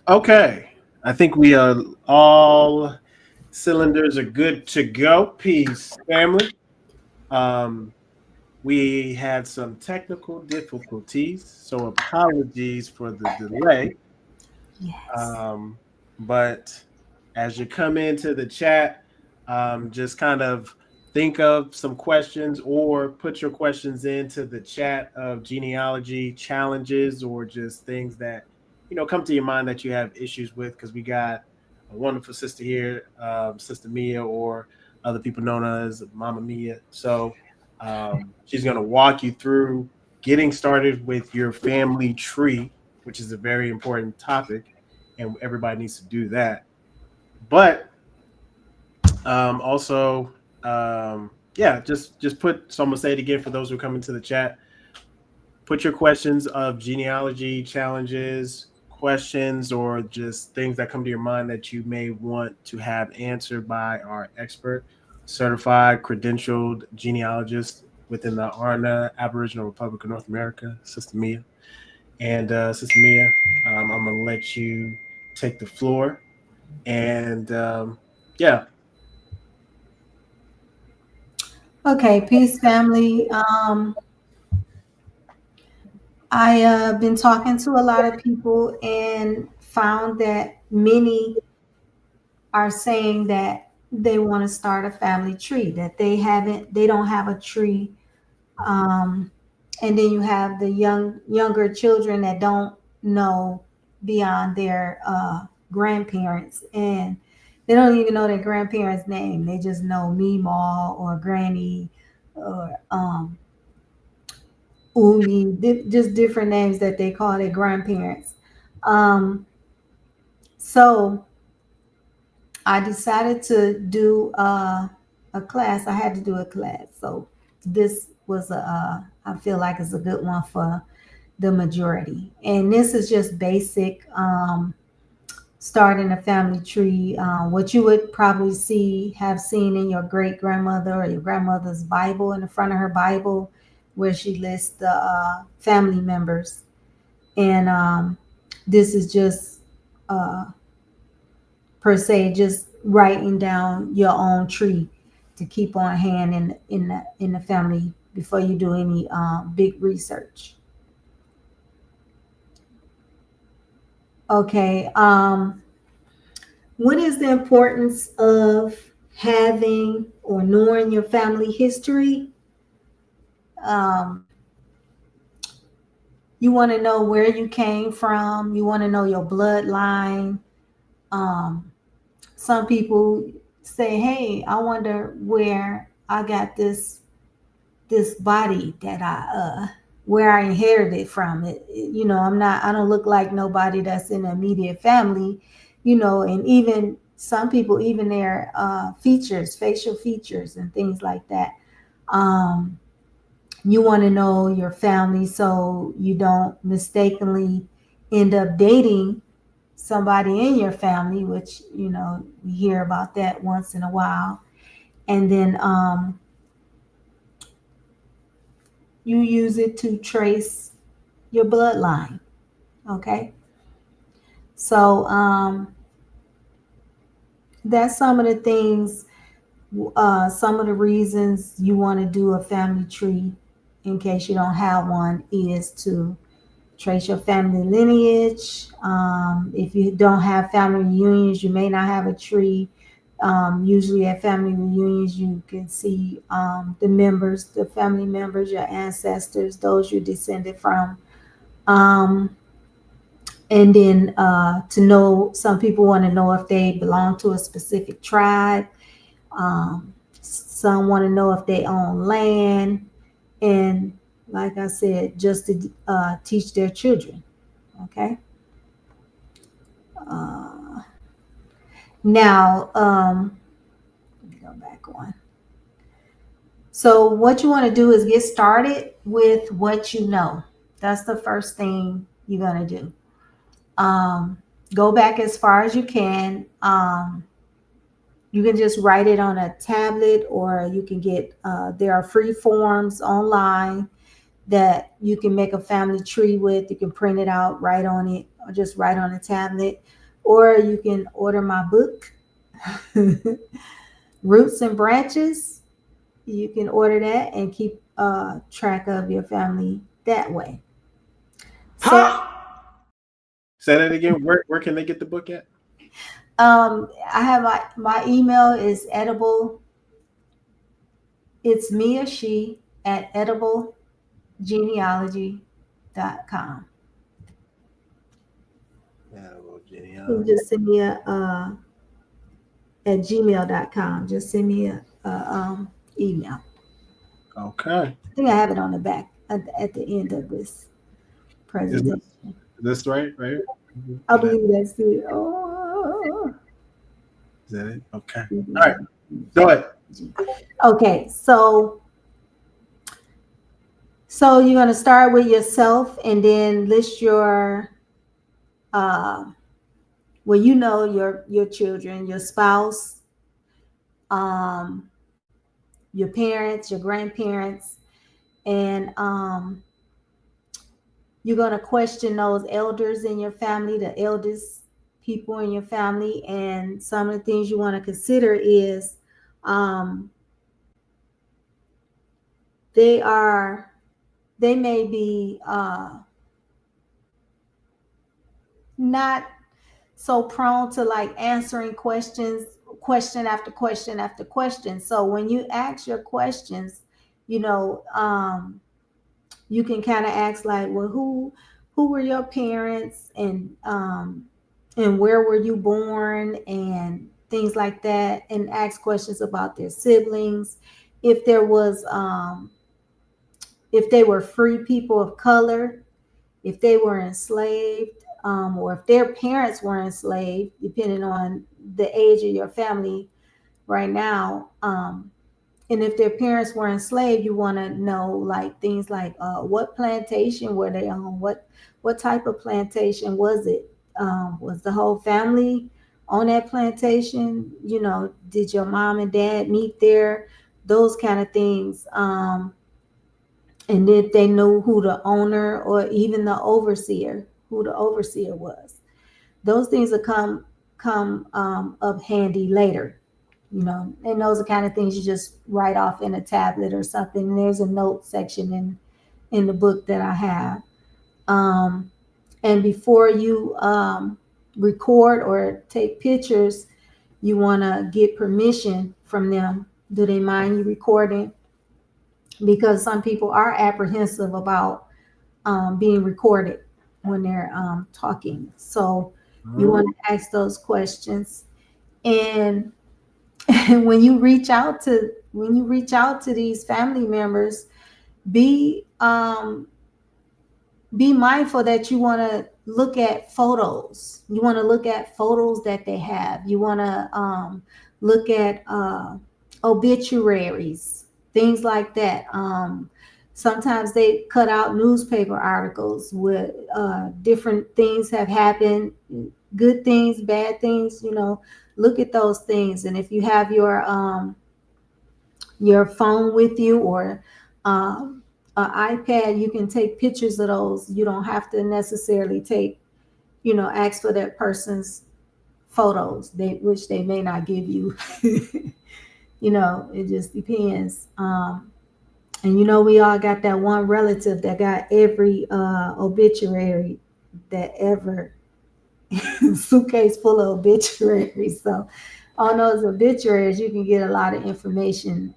Okay. I think we are all cylinders are good to go. Peace, family. Um, we had some technical difficulties, so apologies for the delay. Yes. Um, but as you come into the chat, just kind of think of some questions or put your questions into the chat of genealogy challenges or just things that come to your mind that you have issues with. Because we got a wonderful sister here, Sister Mia, or other people known as Mama Mia. So she's going to walk you through getting started with your family tree, which is a very important topic and everybody needs to do that. But also, yeah, just put. So I'm gonna say it again for those who come into the chat. Put your questions of genealogy challenges, questions, or just things that come to your mind that you may want to have answered by our expert, certified, credentialed genealogist within the ARNA Aboriginal Republic of North America, Sister Mia. And Sister Mia, I'm gonna let you take the floor. And yeah, Okay, peace family. I been talking to a lot of people and found that many are saying that they want to start a family tree, that they don't have a tree. Um, and then you have the younger children that don't know beyond their grandparents, and they don't even know their grandparents' name. They just know Meemaw or Granny or Umi, just different names that they call their grandparents. Um, so I decided to do a class. I had to do a class. So this was I feel like it's a good one for the majority. And this is just basic starting a family tree. What you would probably have seen in your great grandmother or your grandmother's Bible, in the front of her Bible, where she lists the family members. And this is just uh, per se just writing down your own tree to keep on hand in the family before you do any big research. Okay. What is the importance of having or knowing your family history? Um, you want to know where you came from. You want to know your bloodline. Um, some people say, "Hey, I wonder where I got this body that where I inherited from I don't look like nobody that's in the immediate family, and even some people, even their features, facial features and things like that. Um, you want to know your family so you don't mistakenly end up dating somebody in your family, which, we hear about that once in a while. And then you use it to trace your bloodline. Okay. So that's some of the things, some of the reasons you want to do a family tree in case you don't have one is to trace your family lineage. If you don't have family reunions, you may not have a tree. Usually at family reunions, you can see the family members, your ancestors, those you descended from. Um, and then to know, some people want to know if they belong to a specific tribe. Some want to know if they own land, and like I said, just to teach their children. Okay. uh, Now, let me go back on. So what you want to do is get started with what you know. That's the first thing you're going to do. um, go back as far as you can. You can just write it on a tablet, or you can get, there are free forms online that you can make a family tree with. You can print it out, write on it, or just write on a tablet. or you can order my book, Roots and Branches. You can order that and keep track of your family that way. So Say that again. Where can they get the book at? I have my email is edible. It's me or she at ediblegenealogy.com. You just send me a at gmail.com. Just send me a email. Okay. I think I have it on the back at the end of this presentation. Is this right? Right? I believe that's it. Oh. Is that it? Okay. All right. Go ahead. Okay, so you're gonna start with yourself and then list your your children, your spouse, your parents, your grandparents, and you're going to question those elders in your family, the eldest people in your family. And some of the things you want to consider is they may be not so prone to like answering questions, question after question after question. So when you ask your questions, you can kind of ask like, well, who were your parents, and where were you born, and things like that, and ask questions about their siblings, if there was if they were free people of color, if they were enslaved, or if their parents were enslaved, depending on the age of your family right now. And if their parents were enslaved, you want to know like things like what plantation were they on? What type of plantation was it? Was the whole family on that plantation? Did your mom and dad meet there? Those kind of things. And if they knew who the owner or even the overseer, who the overseer was. Those things will come up handy later. And those are kind of things you just write off in a tablet or something. And there's a note section in the book that I have. And before you record or take pictures, you want to get permission from them. Do they mind you recording? Because some people are apprehensive about being recorded when they're talking. So you want to ask those questions. And when you reach out to these family members, be mindful that you want to look at photos. You want to look at photos that they have. You want to look at obituaries, things like that. Sometimes they cut out newspaper articles with different things have happened, good things, bad things. Look at those things. And if you have your phone with you or an iPad, you can take pictures of those. You don't have to necessarily ask for that person's photos, which they may not give you. It just depends. And we all got that one relative that got every obituary that ever suitcase full of obituaries. So on those obituaries, you can get a lot of information,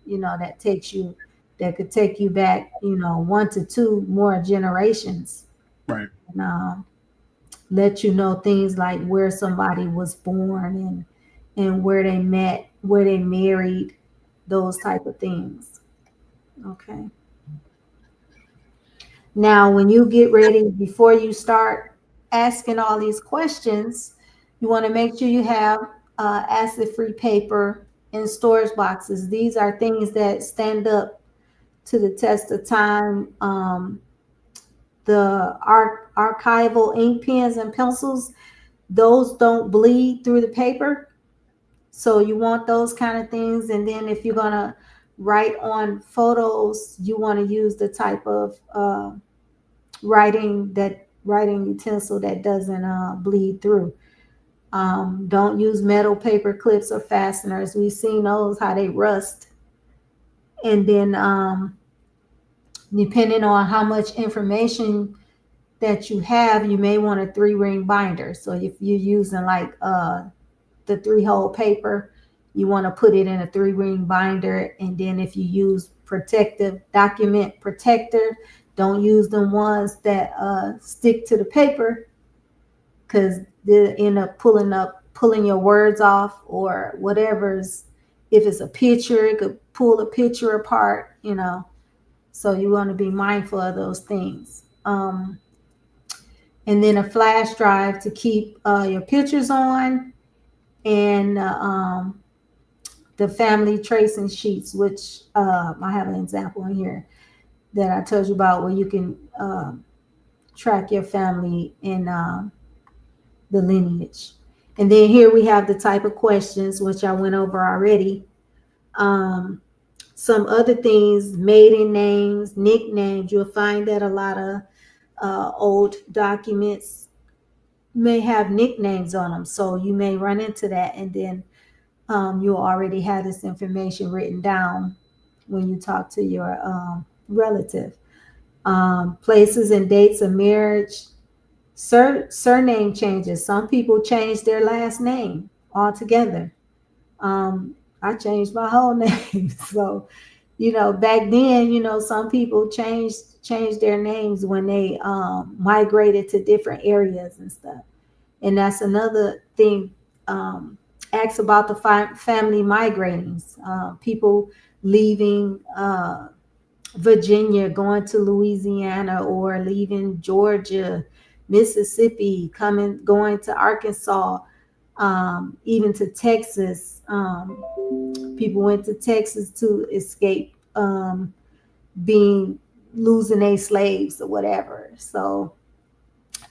that could take you back, 1 to 2 more generations. Right. And let you know things like where somebody was born and where they met, where they married, those type of things. Okay. Now, when you get ready, before you start asking all these questions, you want to make sure you have acid-free paper and storage boxes. These are things that stand up to the test of time. The archival ink pens and pencils, those don't bleed through the paper. So you want those kind of things. And then if you're going to write on photos, you want to use the type of writing utensil that doesn't bleed through. Don't use metal paper clips or fasteners. We've seen those, how they rust. And then depending on how much information that you have, you may want a 3-ring binder. So if you're using like the 3-hole paper, you want to put it in a 3-ring binder. And then if you use protective document protector, don't use the ones that stick to the paper, because they end up pulling your words off or whatever's. If it's a picture, it could pull a picture apart, so you want to be mindful of those things. And then a flash drive to keep your pictures on, and the family tracing sheets, which I have an example in here that I told you about, where you can track your family in the lineage. And then here we have the type of questions, which I went over already. Some other things: maiden names, nicknames. You'll find that a lot of old documents may have nicknames on them, so you may run into that, and then you'll already have this information written down when you talk to your relative. Places and dates of marriage. Surname changes. Some people change their last name altogether. I changed my whole name. So, back then, some people changed their names when they migrated to different areas and stuff. And that's another thing. Acts about the family migrating. People leaving Virginia, going to Louisiana, or leaving Georgia, Mississippi, going to Arkansas, even to Texas. People went to Texas to escape losing their slaves or whatever. So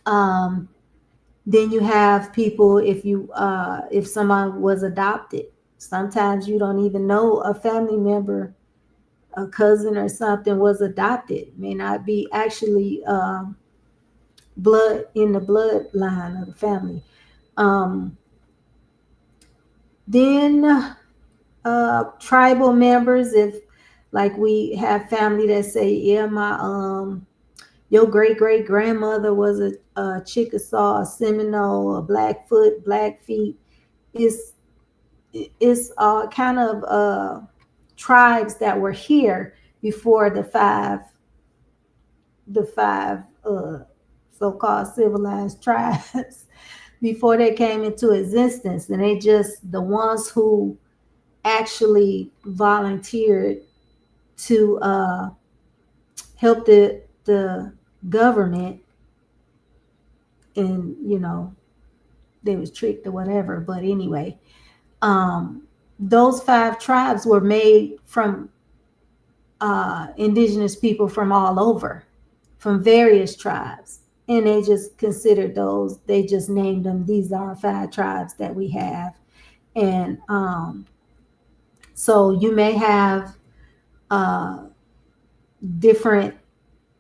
then you have people, if someone was adopted, sometimes you don't even know a family member, a cousin or something was adopted. It may not be actually blood in the bloodline of the family. Then tribal members, if like we have family that say, yeah, my your great grandmother was a Chickasaw, a Seminole, a Blackfoot, Blackfeet. It's kind of tribes that were here before the five so-called civilized tribes, before they came into existence. And they just the ones who actually volunteered to help the government, and they was tricked or whatever. But anyway, those 5 tribes were made from indigenous people from all over, from various tribes, and they just considered those. They just named them. These are 5 tribes that we have, and so you may have different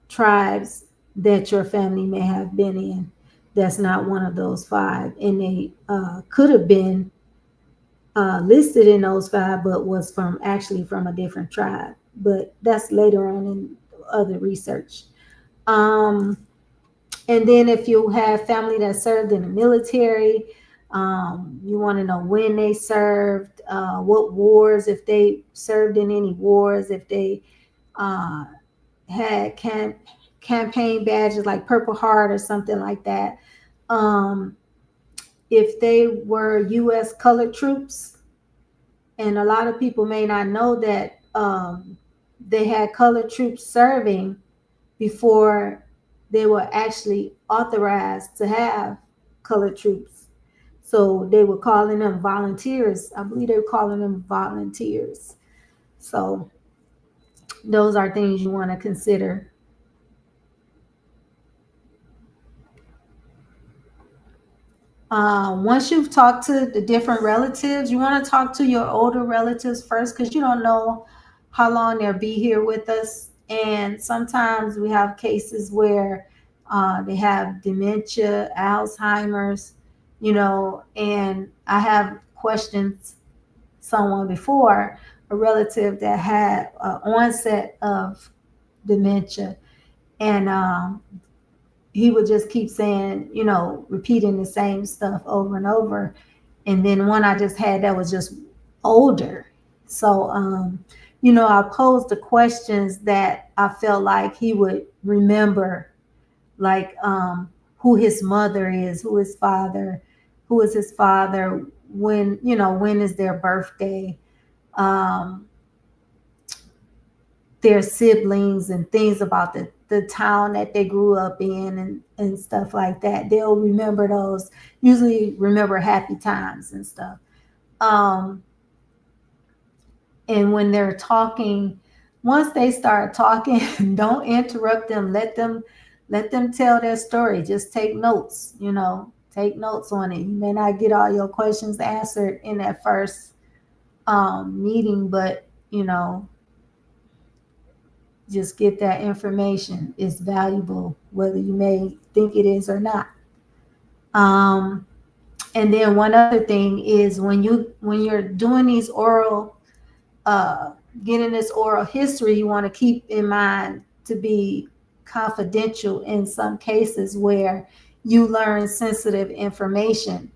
tribes that your family may have been in. That's not one of those 5, and they could have been listed in those 5, but was actually from a different tribe. But that's later on in other research. And then if you have family that served in the military, you want to know when they served, what wars, if they served in any wars, if they had campaign badges like Purple Heart or something like that. If they were U.S. colored troops, and a lot of people may not know that they had colored troops serving before they were actually authorized to have colored troops. So they were calling them volunteers. I believe they were calling them volunteers. So those are things you want to consider. Once you've talked to the different relatives, you want to talk to your older relatives first, because you don't know how long they'll be here with us. And sometimes we have cases where they have dementia, Alzheimer's, and I have questioned someone before, a relative that had an onset of dementia, and he would just keep saying, repeating the same stuff over and over. And then one I just had that was just older. So, I posed the questions that I felt like he would remember, like who his mother is, who is his father, when is their birthday, um, their siblings, and things about the town that they grew up in, and stuff like that. They'll remember those, usually remember happy times and stuff. Um, and when they're talking, once they start talking, don't interrupt them. Let them tell their story. Just take notes, take notes on it. You may not get all your questions answered in that first meeting, but just get that information. It's valuable, whether you may think it is or not. And then one other thing is when you're doing these oral, getting this oral history, you want to keep in mind to be confidential in some cases where you learn sensitive information.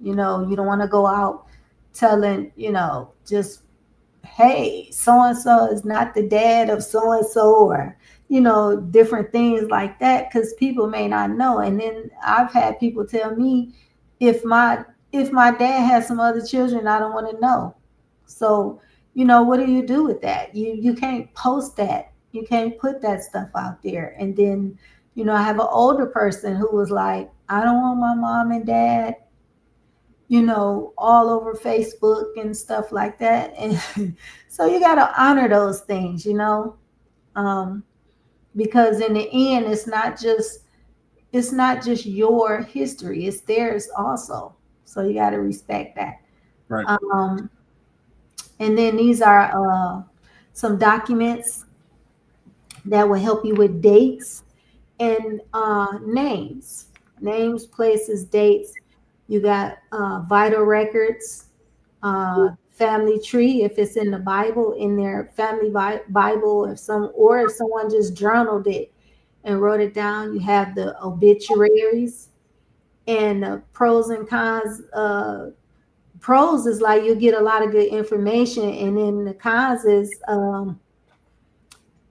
You don't want to go out telling, just, hey, so and so is not the dad of so and so, or different things like that, because people may not know. And then I've had people tell me, if my dad has some other children, I don't want to know. So what do you do with that? You can't post that. You can't put that stuff out there. And then I have an older person who was like, I don't want my mom and dad all over Facebook and stuff like that. And so you got to honor those things, because in the end, it's not just your history, it's theirs also. So you got to respect that. Right. And then these are some documents that will help you with dates and names, places, dates. You got vital records, family tree, if it's in the Bible, in their family Bible, if someone just journaled it and wrote it down. You have the obituaries and pros and cons. Pros is like you get a lot of good information, and then the cons is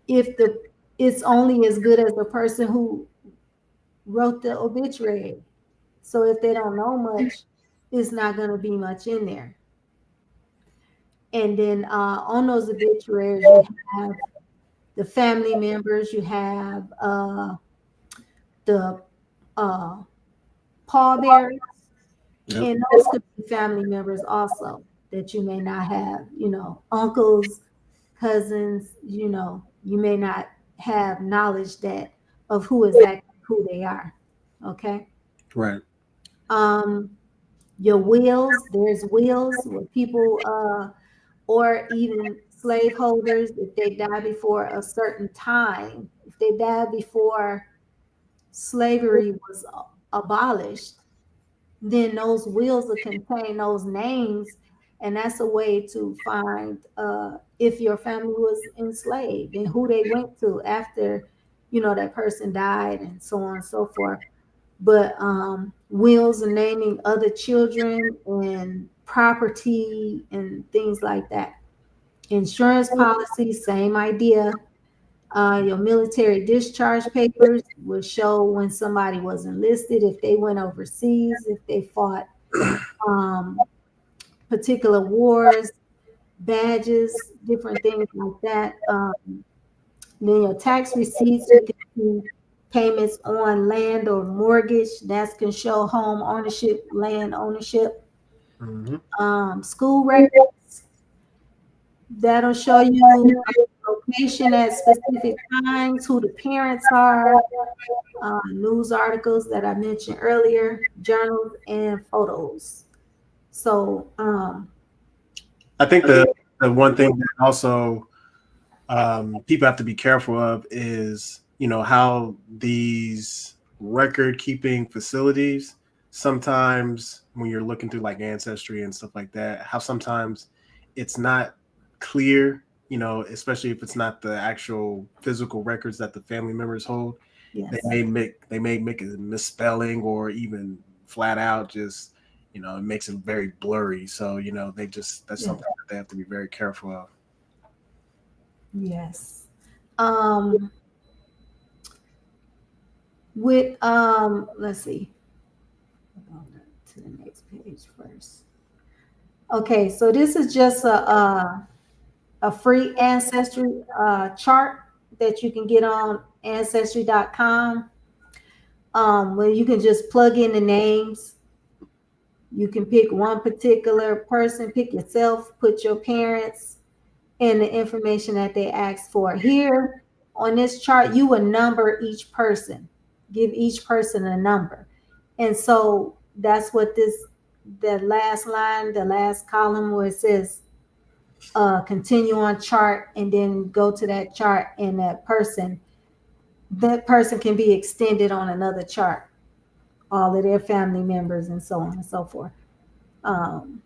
if it's only as good as the person who wrote the obituary. So if they don't know much, it's not going to be much in there. And then on those obituaries, you have the family members, you have the pallbearers, Yep. and those could be family members also that you may not have, uncles, cousins, you may not have knowledge of who exactly who they are. Okay. Right. Your wills, there's wills where people or even slaveholders, if they die before a certain time, if they die before slavery was abolished, then those wills will contain those names, and that's a way to find if your family was enslaved and who they went to after that person died, and so on and so forth. But wills and naming other children and property and things like that. Insurance policy, same idea. Your military discharge papers will show when somebody was enlisted, if they went overseas, if they fought particular wars, badges, different things like that. Then your tax receipts, you can see payments on land or mortgage. That can show home ownership, land ownership. Mm-hmm. School records, that'll show you location at specific times, who the parents are, news articles that I mentioned earlier, journals, and photos. So I think the one thing that also people have to be careful of is how these record keeping facilities sometimes when you're looking through like ancestry and stuff like that, how sometimes it's not clear, especially if it's not the actual physical records that the family members hold. Yes. They may make a misspelling or even flat out just, it makes it very blurry. So, that's something that they have to be very careful of. Yes. Let's see. I'll go to the next page first. Okay, so this is just a free ancestry chart that you can get on ancestry.com, where you can just plug in the names. You can pick one particular person, pick yourself, put your parents, and the information that they asked for. Here on this chart, you will number each person, give each person a number. And so that's what the last line, the last column where it says continue on chart, and then go to that chart, and that person can be extended on another chart, all of their family members and so on and so forth. And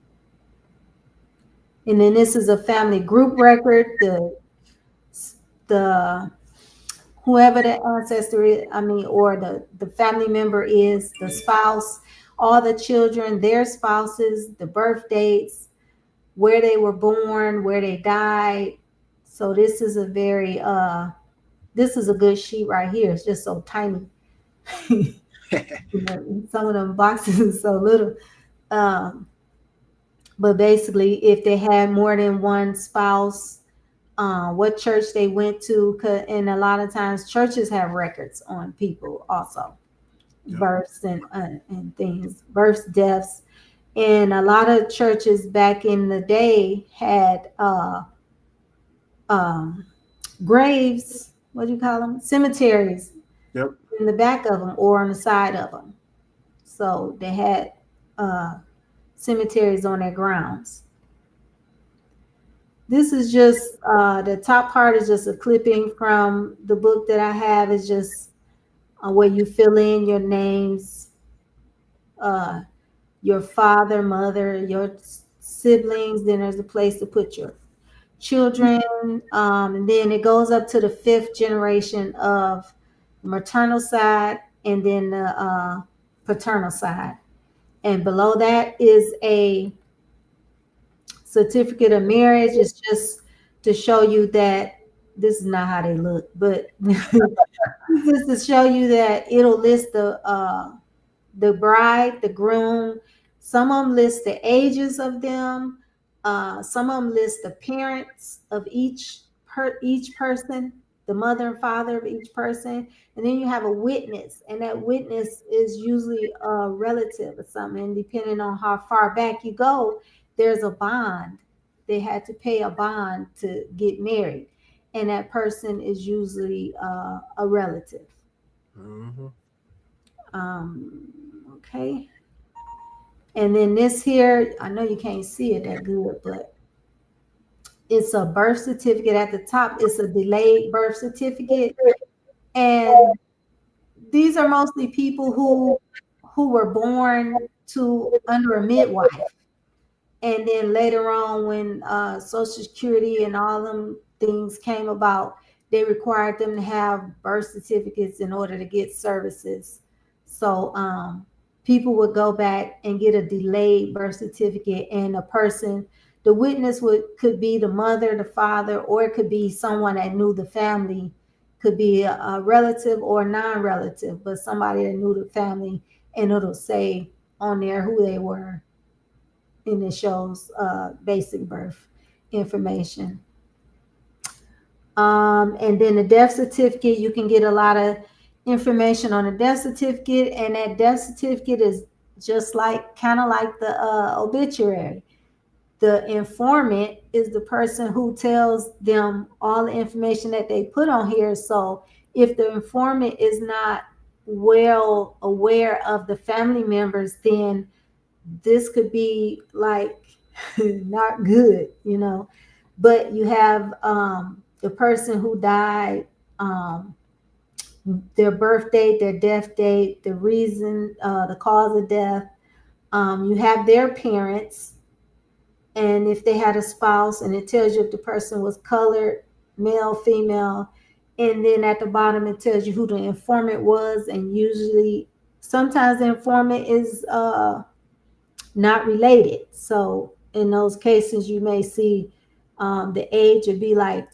then this is a family group record. The whoever the ancestor is, or the family member is, the spouse, all the children, their spouses, the birth dates, where they were born, where they died. So this is a good sheet right here. It's just so tiny. Some of them boxes are so little. But basically, if they had more than one spouse, what church they went to, and a lot of times churches have records on people also, births and things, births, deaths. And a lot of churches back in the day had graves, what do you call them? Cemeteries. Yep. In the back of them or on the side of them. So they had cemeteries on their grounds. This is just the top part is just a clipping from the book that I have. Is just where you fill in your names, your father, mother, your siblings. Then there's a place to put your children, and then it goes up to the 5th generation of maternal side, and then the paternal side. And below that is a certificate of marriage. It's just to show you that this is not how they look, but just to show you that it'll list the bride, the groom. Some of them list the ages of them. Some of them list the parents of each person, the mother and father of each person. And then you have a witness, and that witness is usually a relative or something. And depending on how far back you go, there's a bond. They had to pay a bond to get married, and that person is usually a relative. Mm-hmm. Okay. And then this here, I know you can't see it that good, but it's a birth certificate at the top. It's a delayed birth certificate. And these are mostly people who were born under a midwife. And then later on, when Social Security and all them things came about, they required them to have birth certificates in order to get services. So people would go back and get a delayed birth certificate, and the witness could be the mother, the father, or it could be someone that knew the family, could be a relative or non-relative, but somebody that knew the family, and it'll say on there who they were, and it shows basic birth information. And then the death certificate, you can get a lot of information on the death certificate, and that death certificate is just kind of like the obituary. The informant is the person who tells them all the information that they put on here. So if the informant is not well aware of the family members, then this could be not good, But you have the person who died their birth date, their death date, the reason, the cause of death. You have their parents, and if they had a spouse, and it tells you if the person was colored, male, female, and then at the bottom it tells you who the informant was, and usually, sometimes the informant is not related. So in those cases, you may see the age would be like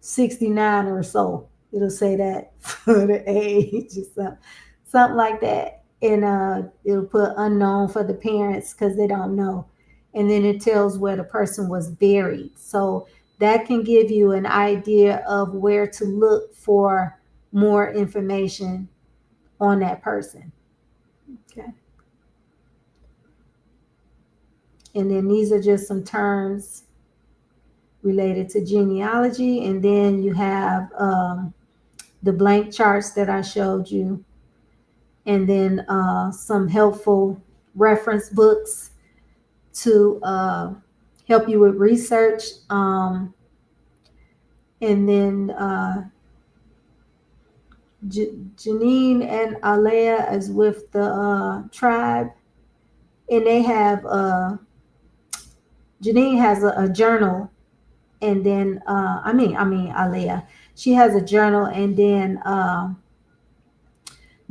69 or so. It'll say that for the age or something like that. And it'll put unknown for the parents because they don't know. And then it tells where the person was buried. So that can give you an idea of where to look for more information on that person. Okay. And then these are just some terms related to genealogy. And then you have the blank charts that I showed you. And then some helpful reference books to help you with research. And then Janine and Alea is with the tribe. And they have, Janine has a journal. And then, Alea, she has a journal. And then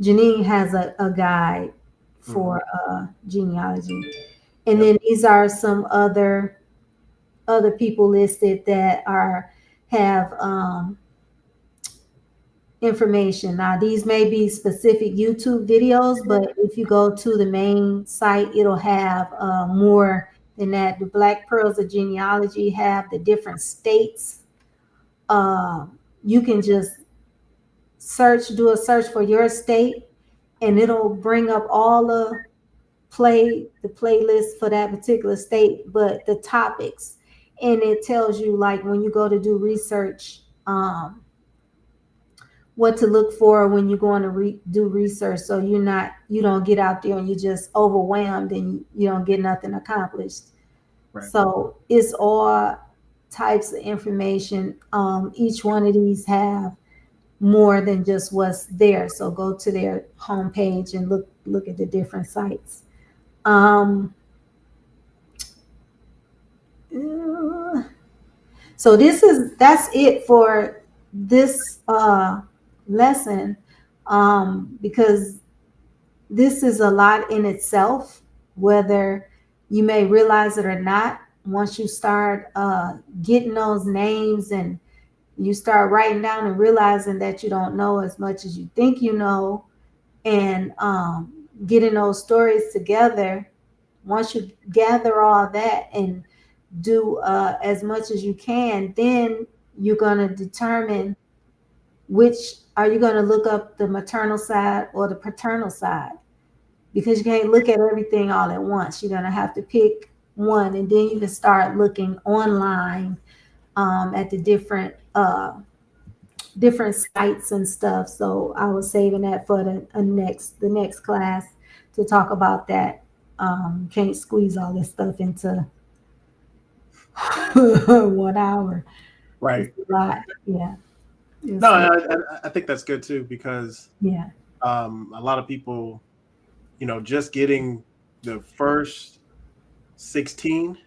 Janine has a guide for genealogy. And then these are some other people listed that have information. Now, these may be specific YouTube videos, but if you go to the main site, it'll have more than that. The Black Pearls of Genealogy have the different states. You can just do a search for your state, and it'll bring up all the playlist for that particular state, but the topics. And it tells you, like, when you go to do research, what to look for when you're going to do research, so you don't get out there and you're just overwhelmed and you don't get nothing accomplished. Right. So it's all types of information. Each one of these have more than just what's there. So go to their homepage and look at the different sites. So that's it for this lesson, because this is a lot in itself, whether you may realize it or not. Once you start getting those names and you start writing down and realizing that you don't know as much as you think you know, and getting those stories together, once you gather all that and do as much as you can, then you're going to determine which are you going to look up, the maternal side or the paternal side, because you can't look at everything all at once. You're going to have to pick one, and then you can start looking online at the different sites and stuff. So I was saving that for the next class to talk about that. Can't squeeze all this stuff into 1 hour. Right. It's a lot. Yeah. No, I think that's good too, because a lot of people, just getting the first 16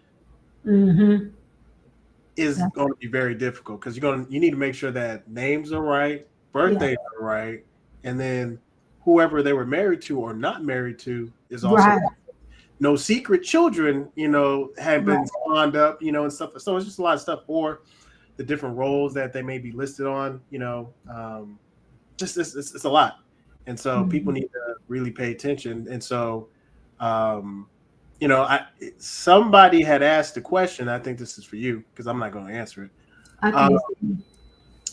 is going to be very difficult, because you need to make sure that names are right, birthdays are right, and then whoever they were married to or not married to is also right. No secret children, have been spawned up, and stuff. So it's just a lot of stuff, or the different roles that they may be listed on, just it's a lot. And so people need to really pay attention. And so, somebody had asked a question. I think this is for you, because I'm not going to answer it.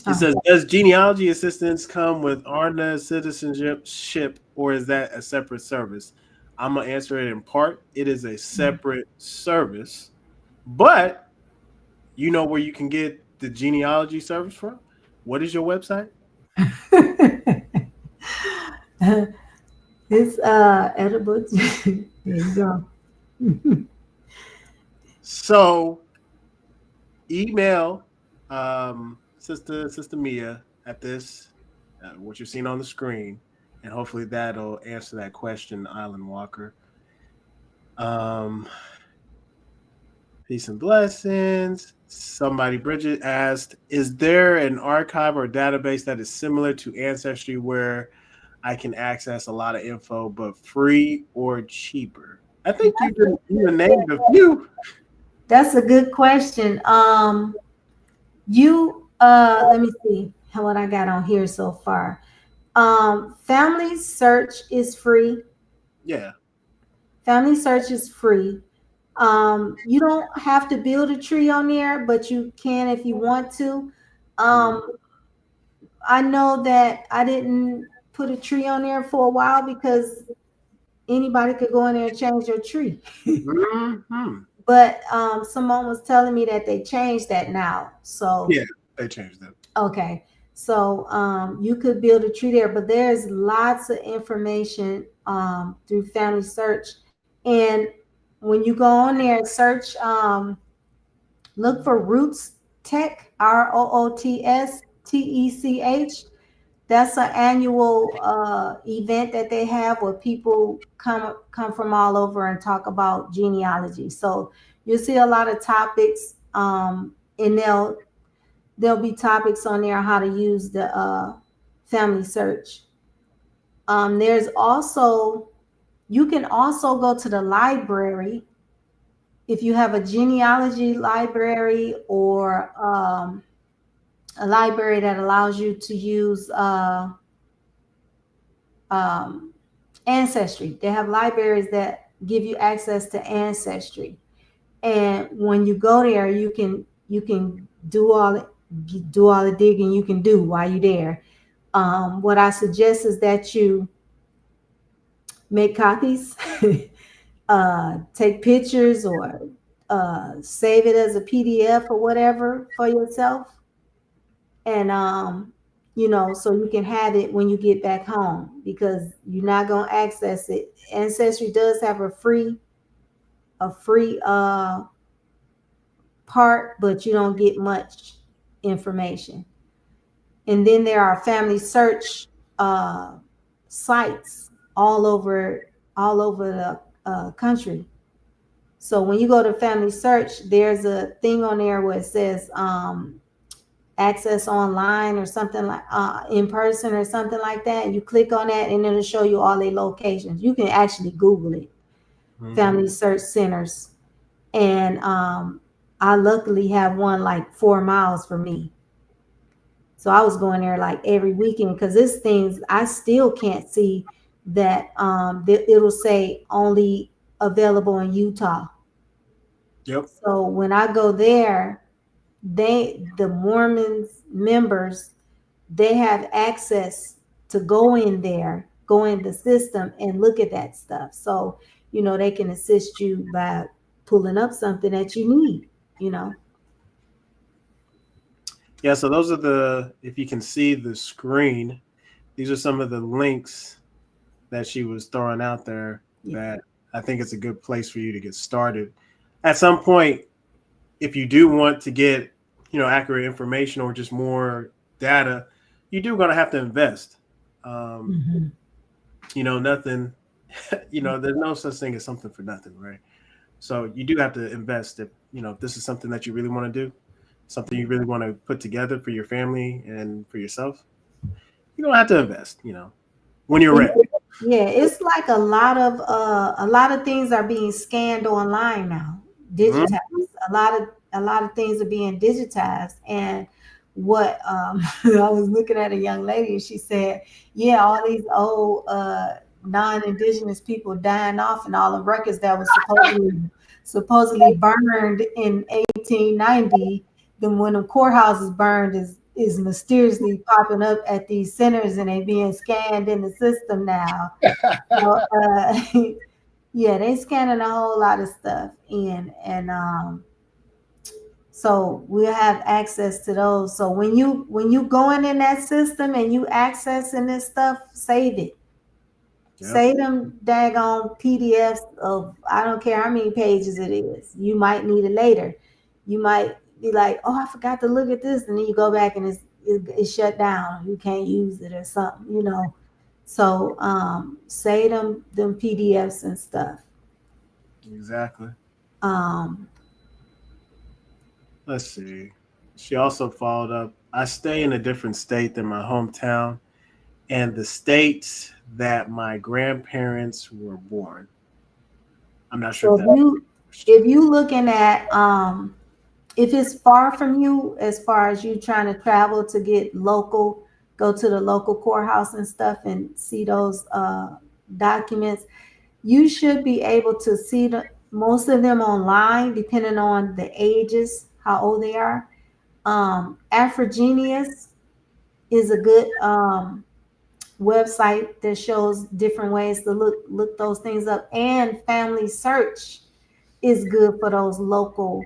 It says, does genealogy assistance come with ARNA citizenship, or is that a separate service? I'm going to answer it in part. It is a separate service, but you know where you can get the genealogy service from? What is your website? It's edible. There you go. So email Sister Mia at this what you're seeing on the screen, and hopefully that'll answer that question, Island Walker. Um, Peace and blessings. Somebody, Bridget asked, is there an archive or database that is similar to Ancestry where I can access a lot of info but free or cheaper? I think you named a few. That's a good question. You let me see what I got on here so far. Family Search is free. Yeah. Family Search is free. You don't have to build a tree on there, but you can if you want to. Um, I know that I didn't put a tree on there for a while because anybody could go in there and change your tree. Mm-hmm. But someone was telling me that they changed that now. So Yeah, they changed it. okay. So you could build a tree there, but there's lots of information through Family Search. And when you go on there and search, look for Roots Tech, ROOTSTECH. That's an annual event that they have where people come from all over and talk about genealogy. So you'll see a lot of topics, and there'll be topics on there how to use the Family Search. There's also You can also go to the library if you have a genealogy library or a library that allows you to use um, Ancestry. They have libraries that give you access to Ancestry, and when you go there, you can do all the digging you can do while you're there. What I suggest is that you make copies, take pictures, or save it as a PDF or whatever for yourself, and so you can have it when you get back home because you're not gonna access it. Ancestry does have a free part, but you don't get much information. And then there are Family Search uh, sites all over the country. So when you go to Family Search, there's a thing on there where it says access online or something like in person or something like that. And you click on that, and it'll show you all their locations. You can actually Google it, Family Search Centers. And I luckily have one like 4 miles from me. So I was going there like every weekend because this things I still can't see that it'll say only available in Utah. Yep. So when I go there, the Mormons members, they have access to go in there, go in the system and look at that stuff. So, they can assist you by pulling up something that you need. Yeah, so those are if you can see the screen, these are some of the links that she was throwing out there that I think it's a good place for you to get started. At some point, if you do want to get, accurate information or just more data, you do going to have to invest. Nothing, there's no such thing as something for nothing, right? So you do have to invest if this is something that you really want to do, something you really want to put together for your family and for yourself. You don't have to invest, when you're ready. Yeah, it's like a lot of things are being scanned online now, digitized. A lot of things are being digitized. And what I was looking at a young lady, and she said, "Yeah, all these old non-indigenous people dying off, and all the records that was supposedly burned in 1890. Then when the courthouses burned is mysteriously popping up at these centers, and they being scanned in the system now." So, yeah, they scanning a whole lot of stuff in, and so we'll have access to those. So when you going in that system and you accessing this stuff, save it. Yep. Save them daggone PDFs of I don't care how many pages it is. You might need it later. You might be like, oh, I forgot to look at this, and then you go back and it's shut down. You can't use it or something, you know. So say them PDFs and stuff. Exactly. Um, Let's see. She also followed up. I stay in a different state than my hometown and the states that my grandparents were born. I'm not sure so if if that's you a question. if you looking at if it's far from you, as far as you trying to travel to get local, go to the local courthouse and stuff and see those documents, you should be able to see most of them online, depending on the ages, how old they are. Afrogenius is a good website that shows different ways to look those things up, and Family Search is good for those local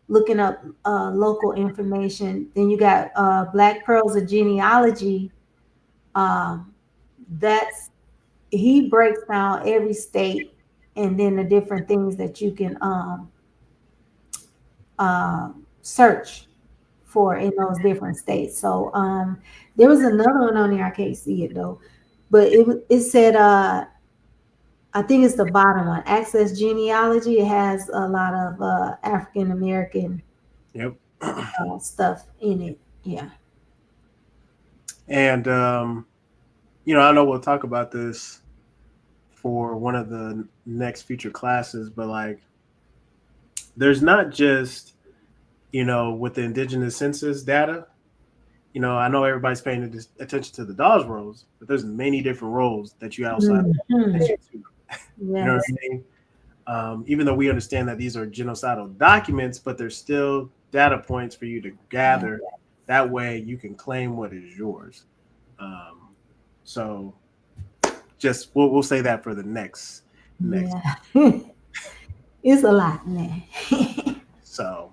looking up local information. Then you got Black Pearls of Genealogy. Um, that's he breaks down every state and then the different things that you can search for in those different states. So there was another one on there. I can't see it though, but it said I think it's the bottom one. Access Genealogy. It has a lot of African American Yep. stuff in it. Yeah. And I know we'll talk about this for one of the next future classes, but like there's not just, with the indigenous census data, I know everybody's paying attention to the Dawes rolls, but there's many different roles that you also have to pay Mhm. attention to. You know what Yes. I mean? Even though we understand that these are genocidal documents, but there's still data points for you to Yeah. gather. That way you can claim what is yours. So just we'll say that for the next. Yeah. It's a lot, man. So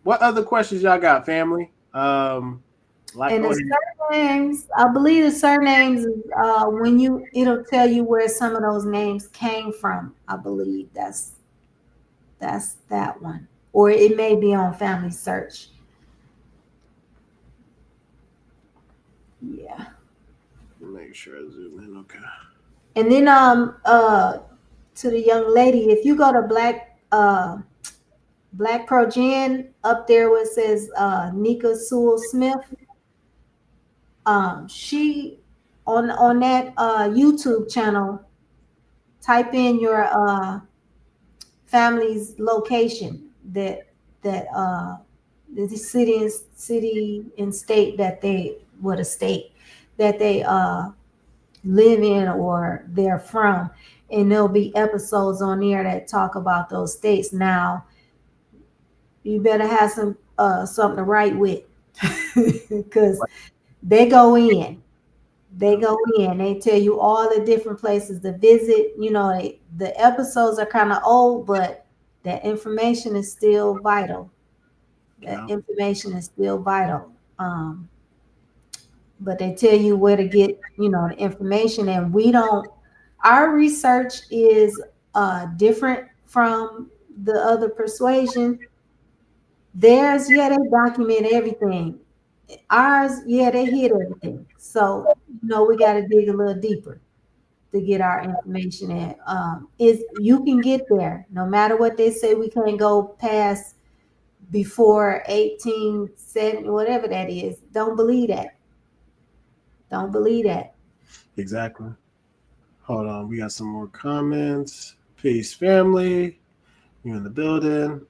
what other questions y'all got, family? Like And go the ahead. surnames, I believe the surnames is when it'll tell you where some of those names came from. I believe that's that one. Or it may be on Family Search. Yeah. Make sure I zoom in. Okay. And then to the young lady, if you go to Black Pro Gen up there where it says Nika Sewell Smith, she on that YouTube channel, type in your family's location that the city and state that they what a state that they live in or they're from, and there'll be episodes on there that talk about those states. Now you better have something to write with because they go in. They go in. They tell you all the different places to visit. The episodes are kind of old, but that information is still vital. That Yeah. information is still vital. But they tell you where to get, the information, and we don't. Our research is different from the other persuasion. Theirs, yeah, they document everything. Ours, yeah, they hid everything. So, we got to dig a little deeper to get our information in. Is you can get there no matter what they say. We can't go past before 1870, whatever that is. Don't believe that. Don't believe that. Exactly. Hold on. We got some more comments. Peace, family. You in the building.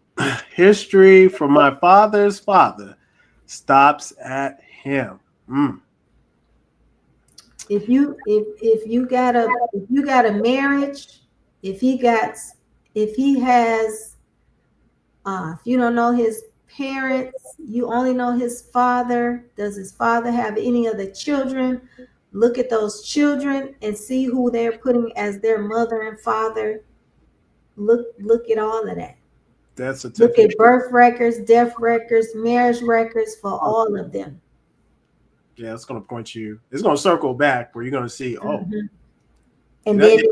History from my father's father stops at him. If you got a marriage, if he has if you don't know his parents, you only know his father. Does his father have any other children? Look at those children and see who they're putting as their mother and father. Look at all of that. Death Look certificate. at birth records, death records, marriage records for all of them. Yeah, it's going to point you. It's going to circle back where you're going to see. Oh, Mhm. And that-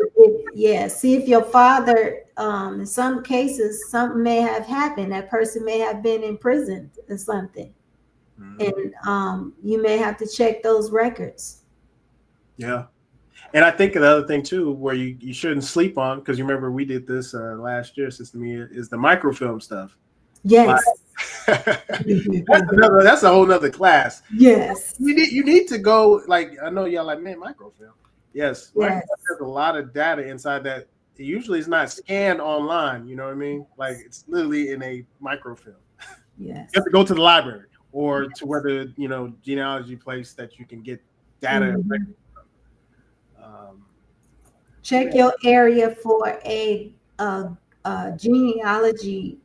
then, see if your father, in some cases, something may have happened. That person may have been in prison or something. And you may have to check those records. Yeah. And I think the other thing too, where you shouldn't sleep on, because you remember we did this last year, Sister Mia, is the microfilm stuff. Yes. That's a whole nother class. Yes. You need to go, like, I know y'all like, man, microfilm. Yes. Yes. There's a lot of data inside that. It usually is not scanned online. You know what I mean? Like, it's literally in a microfilm. Yes. You have to go to the library or to where the genealogy place that you can get data. Mm-hmm. Check your area for a genealogy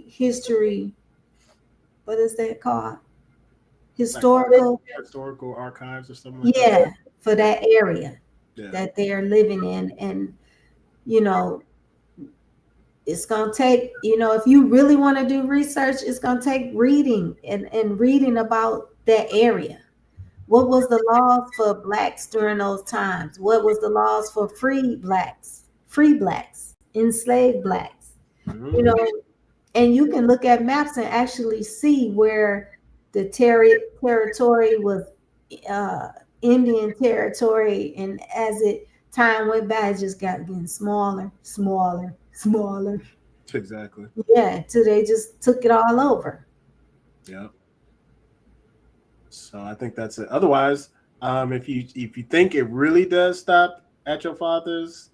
history. What is that called? Historical archives or something like that. Yeah, for that area that they're living in. And it's going to take, if you really want to do research, it's going to take reading and reading about that area. What was the laws for blacks during those times? What was the laws for free blacks, enslaved blacks? Mm-hmm. And you can look at maps and actually see where the territory was Indian territory, and as time went by, it just got getting smaller. Exactly. Yeah, till they just took it all over. Yeah. So I think that's it. Otherwise, if you think it really does stop at your father's,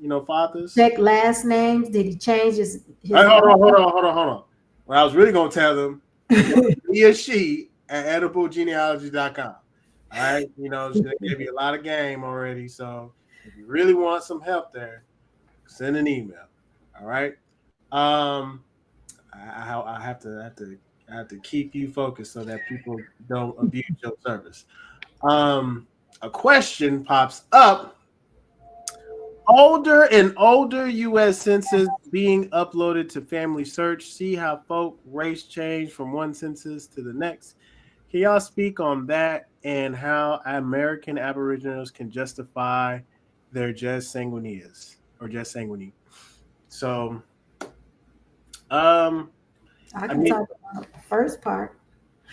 check last names. Did he change his hold on. What I was really gonna tell them, he or she at ediblegenealogy.com. All right, she's gonna give you a lot of game already. So if you really want some help there, send an email. All right. I have to keep you focused so that people don't abuse your service. A question pops up. Older and older U.S. census being uploaded to Family Search. See how folk race change from one census to the next. Can y'all speak on that and how American Aboriginals can justify their just sanguineas or just sanguine? So, I can talk about the first part.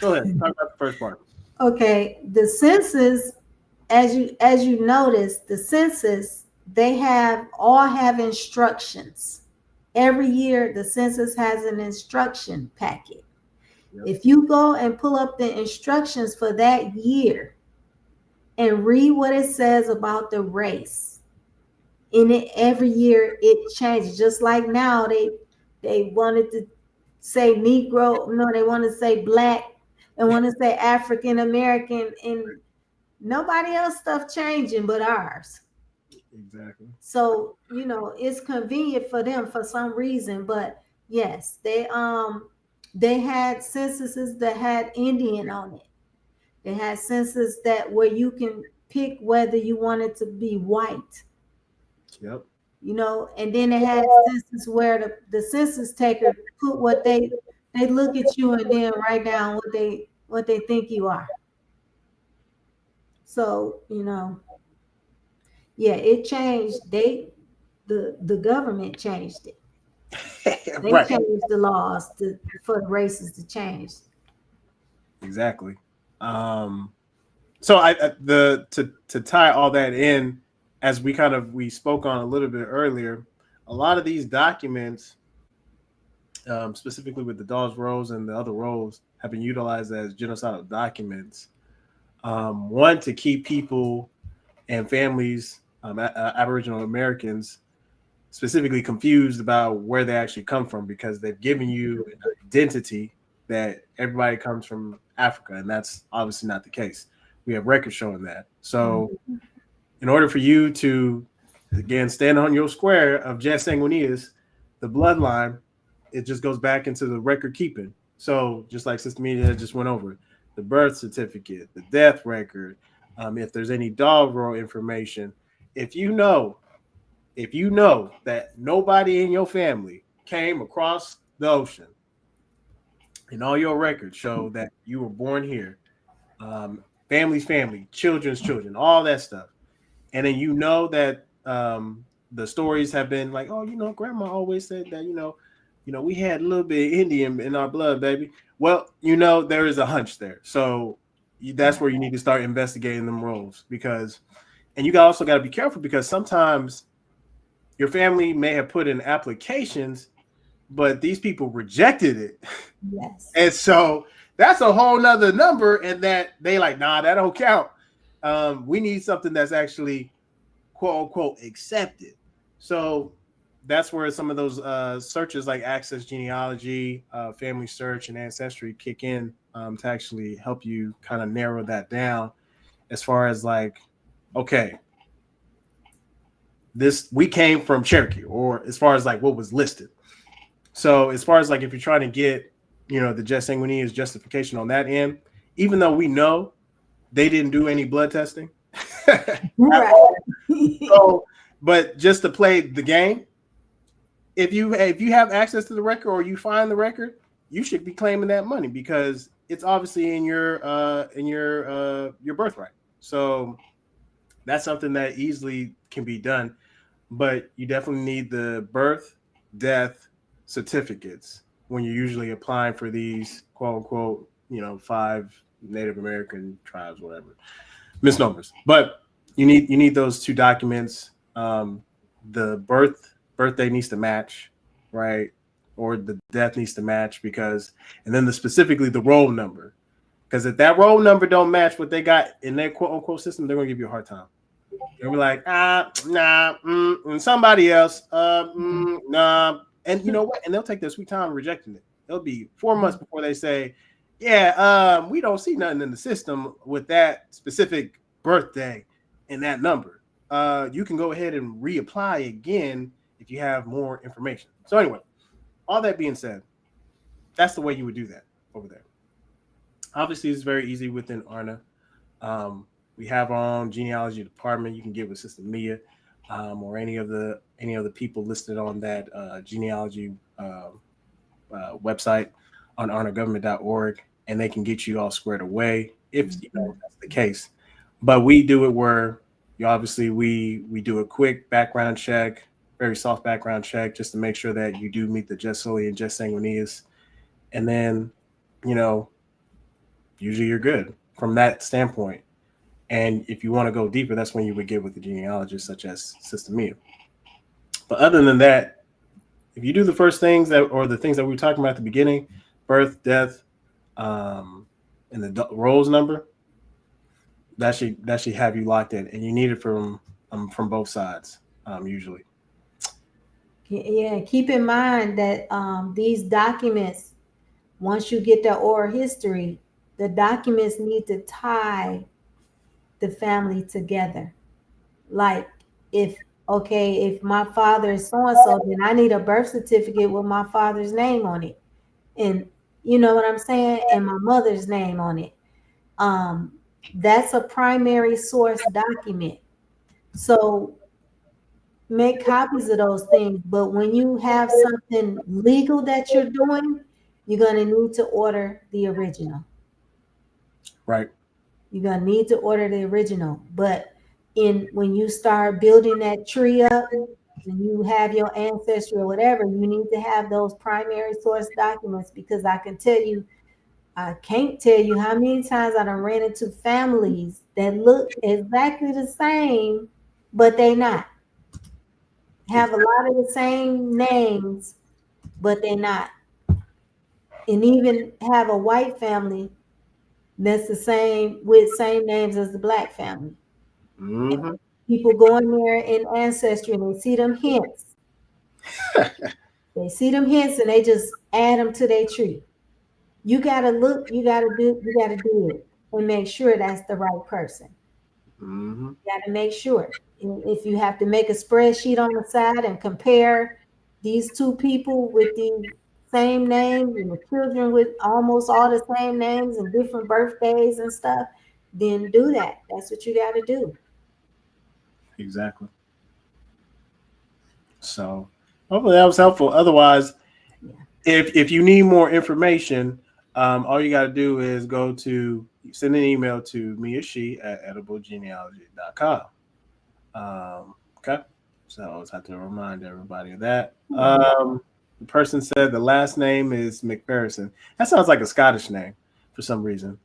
Go ahead. Talk about the first part. Okay, the census, as you notice, the census, they all have instructions. Every year, the census has an instruction packet. Yep. If you go and pull up the instructions for that year and read what it says about the race, in it every year it changes. Just like now, they wanted to say Negro, no, they want to say Black, and want to say African American, and nobody else stuff changing but ours. Exactly. So it's convenient for them for some reason, but yes, they had censuses that had Indian on it. They had census where you can pick whether you wanted to be white. Yep. And then they had census where the census taker put what they look at you and then write down what they think you are. So yeah, it changed. The government changed it. They right. changed the laws for the races to change. Exactly. So to tie all that in, as we spoke on a little bit earlier, a lot of these documents, specifically with the Dawes Rolls and the other rolls, have been utilized as genocidal documents. One, to keep people and families, Aboriginal Americans, specifically confused about where they actually come from, because they've given you an identity that everybody comes from Africa, and that's obviously not the case. We have records showing that. So in order for you to, again, stand on your square of just sanguineas, the bloodline, it just goes back into the record keeping. So just like Sister Mia just went over, the birth certificate, the death record, if there's any dog roll information, if you know that nobody in your family came across the ocean, and all your records show that you were born here, family's family, children's children, all that stuff, and then that the stories have been like, oh, grandma always said that we had a little bit of Indian in our blood, baby. Well, there is a hunch there. So that's where you need to start investigating them roles and you also got to be careful because sometimes your family may have put in applications, but these people rejected it. Yes. And so that's a whole nother number. And that they like, nah, that don't count. We need something that's actually quote unquote accepted. So that's where some of those searches like Access Genealogy, Family Search, and Ancestry kick in to actually help you kind of narrow that down as far as like, okay, we came from Cherokee, or as far as like what was listed. So as far as like if you're trying to get, the Jess Sanguinius justification on that end, even though we know they didn't do any blood testing. Right. So, but just to play the game, if you have access to the record or you find the record, you should be claiming that money because it's obviously in your birthright. So that's something that easily can be done, but you definitely need the birth, death certificates when you're usually applying for these quote unquote, 5 Native American tribes, whatever misnomers. But you need those 2 documents. The birthday needs to match, right? Or the death needs to match and then specifically the roll number. Because if that roll number don't match what they got in their quote unquote system, they're gonna give you a hard time. They'll be like, and somebody else, nah. And you know what? And they'll take their sweet time rejecting it. It'll be 4 months before they say, yeah, we don't see nothing in the system with that specific birthday and that number. You can go ahead and reapply again if you have more information. So anyway, all that being said, that's the way you would do that over there. Obviously, it's very easy within ARNA. We have our own genealogy department. You can get with Sister Mia or any of the people listed on that genealogy website on arnagovernment.org, and they can get you all squared away if that's the case. But we do it where we do a quick background check, very soft background check, just to make sure that you do meet the Jess Sully and Jess Sanguinius, and then usually you're good from that standpoint. And if you want to go deeper, that's when you would get with the genealogist, such as Sister Mia. But other than that, if you do the first things or the things that we were talking about at the beginning, birth, death, and the rolls number, that should have you locked in, and you need it from both sides, usually. Yeah, keep in mind that these documents, once you get the oral history, the documents need to tie the family together. Like if my father is so and so, then I need a birth certificate with my father's name on it, and you know what I'm saying, and my mother's name on it. That's a primary source document. So make copies of those things. But when you have something legal that you're doing, you're gonna need to order the original. Right. You're gonna need to order the original. But when you start building that tree up and you have your ancestry or whatever, you need to have those primary source documents, because I can't tell you how many times I done ran into families that look exactly the same, but they not. Have a lot of the same names, but they're not. And even have a white family that's the same with same names as the black family. Mm-hmm. People go in there in Ancestry and they see them hints. They see them hints and they just add them to their tree. You gotta look, you gotta do it and make sure that's the right person. Mm-hmm. You gotta make sure. If you have to make a spreadsheet on the side and compare these 2 people with the same names and the children with almost all the same names and different birthdays and stuff, then do that. That's what you got to do. Exactly. So hopefully that was helpful. Otherwise, if you need more information, all you got to do is send an email to me or she at ediblegenealogy.com. Okay. So I always have to remind everybody of that. The person said the last name is McPherson. That sounds like a Scottish name for some reason.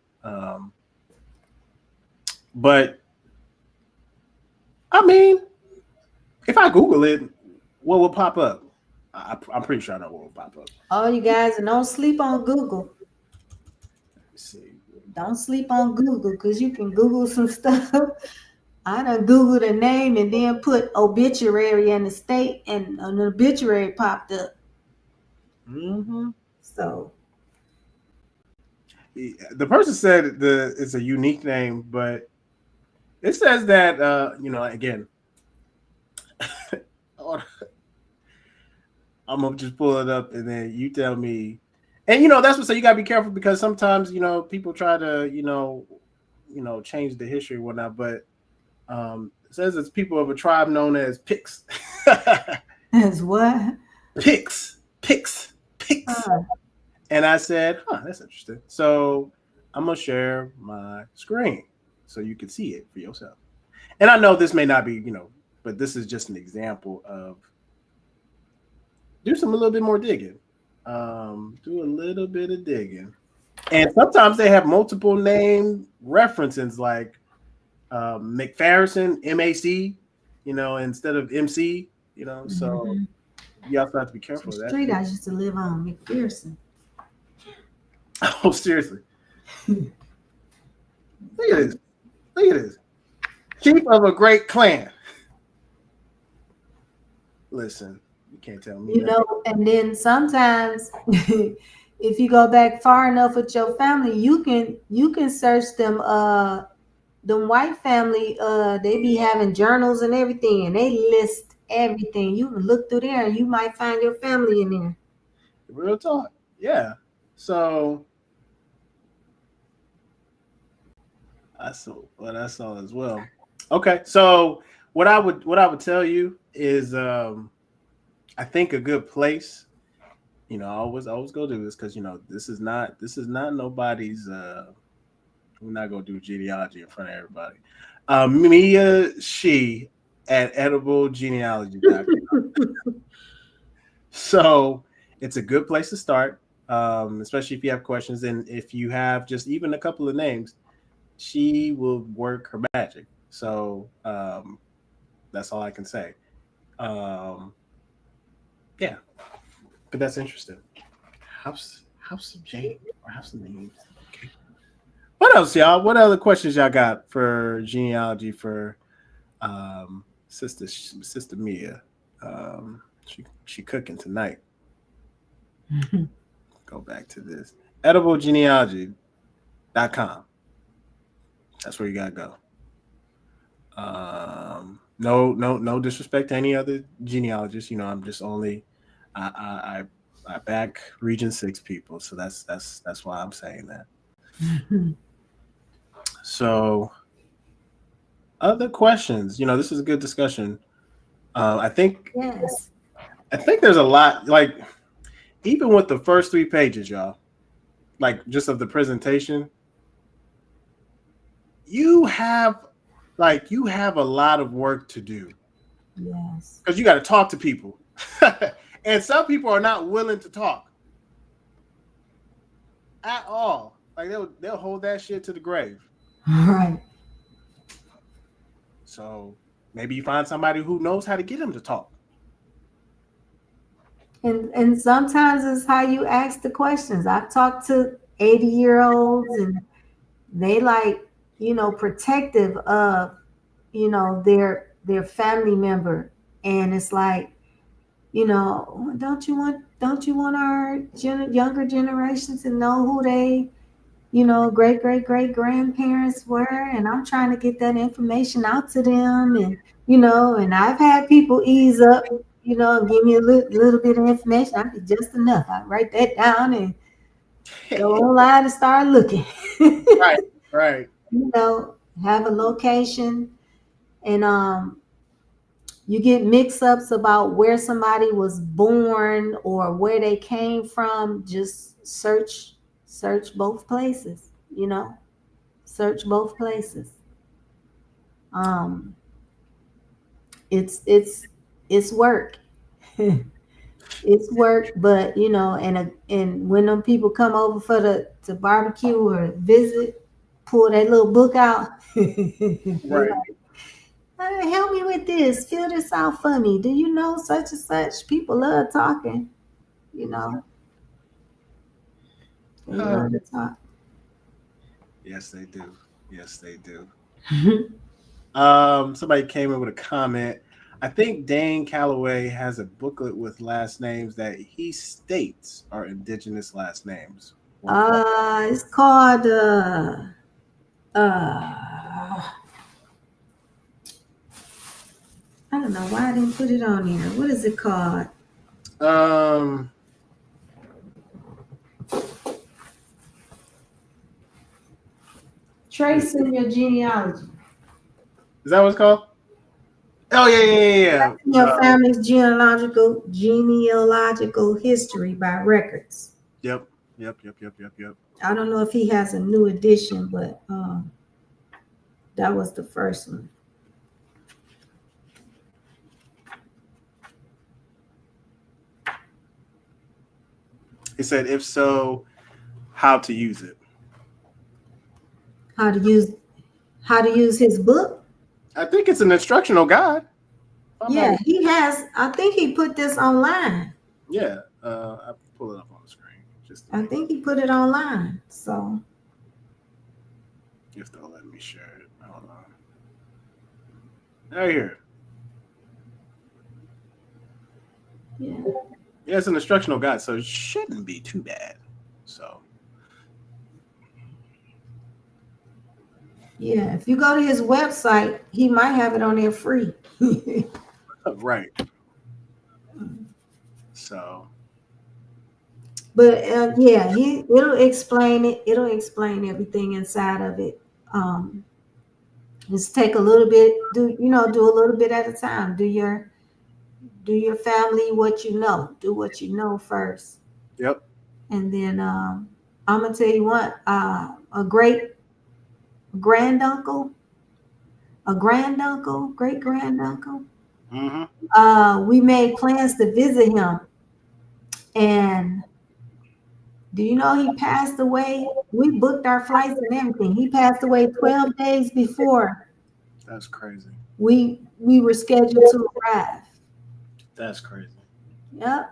But I mean, if I Google it, what will pop up? I'm pretty sure I know what will pop up. Oh, you guys, don't sleep on Google. Let me see. Don't sleep on Google because you can Google some stuff. I done Googled a name and then put obituary in the state, and an obituary popped up. Mm-hmm. So The person said it's a unique name, but it says that again. I'm gonna just pull it up and then you tell me. And that's what so you gotta be careful because sometimes people try to change the history and whatnot, but it says it's people of a tribe known as Picts. as what? Picts. And I said, that's interesting. So I'm gonna share my screen so you can see it for yourself. And I know this may not be, but this is just an example of do a little bit more digging. Do a little bit of digging. And sometimes they have multiple name references like McPherson, MAC, instead of MC, so you also have to be careful of that. Street I used to live on, McPherson. Oh, seriously. Look at this. Chief of a great clan. Listen, you can't tell me. And then sometimes if you go back far enough with your family, you can search them white family, they be having journals and everything, and they list everything. You can look through there and you might find your family in there. Real talk. Yeah. So I saw as well. Okay. So what I would tell you is I think a good place, I always go do this because this is not nobody's we're not gonna do genealogy in front of everybody. Mia She at ediblegenealogy.com. So it's a good place to start, especially if you have questions. And if you have just even a couple of names, she will work her magic. So that's all I can say. Yeah, but that's interesting. House of Jane or House of Names. Okay. What else, y'all? What other questions y'all got for genealogy for sister Mia? She cooking tonight. Go back to this ediblegenealogy.com. That's where you gotta go. No disrespect to any other genealogists. I'm just only I back Region 6 people, so that's why I'm saying that. So, other questions? This is a good discussion. I think there's a lot, like even with the first 3 pages, y'all, like just of the presentation, you have a lot of work to do. Yes. Because you got to talk to people. And some people are not willing to talk at all. Like they'll hold that shit to the grave. Right. So maybe you find somebody who knows how to get them to talk. And sometimes it's how you ask the questions. I've talked to 80-year-olds and they protective of, their family member. And it's like, don't you want our younger generation to know who they, great grandparents were? And I'm trying to get that information out to them. And, and I've had people ease up, and give me a little bit of information. I did just enough. I write that down and go online and start looking. Right. Have a location, and you get mix-ups about where somebody was born or where they came from. Just search both places. Search both places. It's work. It's work, but and when them people come over to barbecue or visit, pull that little book out. They Right. like, help me with this. Fill this out for me. Do you know such and such? People love talking. You know, they love to talk. Yes, they do. Yes, they do. Somebody came in with a comment. I think Dane Calloway has a booklet with last names that he states are indigenous last names. It's called uh I don't know why I didn't put it on here. What is it called? Um, Tracing your genealogy. is that what it's called? Oh yeah. Your family's genealogical history by records. Yep. I don't know if he has a new edition, but that was the first one. He said, if so, how to use it. How to use his book? I think it's an instructional guide. Yeah, he has. I think he put this online. Yeah, I pull it up on the screen. I think he put it online. So if they'll let me share it, hold on. Right here. Yeah, it's an instructional guide, so it shouldn't be too bad. So yeah, if you go to his website, he might have it on there free. right. So, but yeah, it'll explain it. It'll explain everything inside of it. Just take a little bit. Do a little bit at a time. Do your family what you know. Do what you know first. Yep. And then I'm gonna tell you what. A great granduncle, great granduncle. Mm-hmm. We made plans to visit him, and do you know he passed away? We booked our flights and everything. He passed away 12 days before. That's crazy. We were scheduled to arrive. That's crazy. Yep.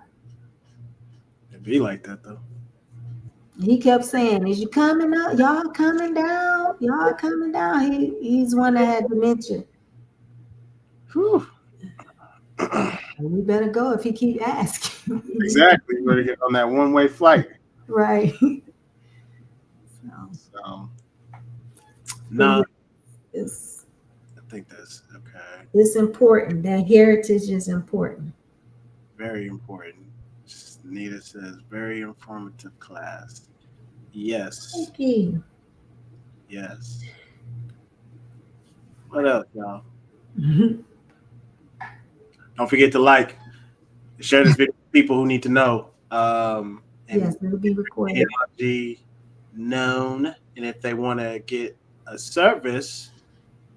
It'd be like that though. He kept saying, "Is you coming up? Y'all coming down? Y'all coming down?" He's one that had dementia. Whew. We better go if he keep asking. Exactly. You better get on that one-way flight. Right. So no. I think that's okay. It's important. That heritage is important. Very important. Nita says, very informative class. Yes. Thank you. Yes. What else, y'all? Don't forget to like, share this video with people who need to know. And yes, it'll be recorded. Genealogy known, and if they want to get a service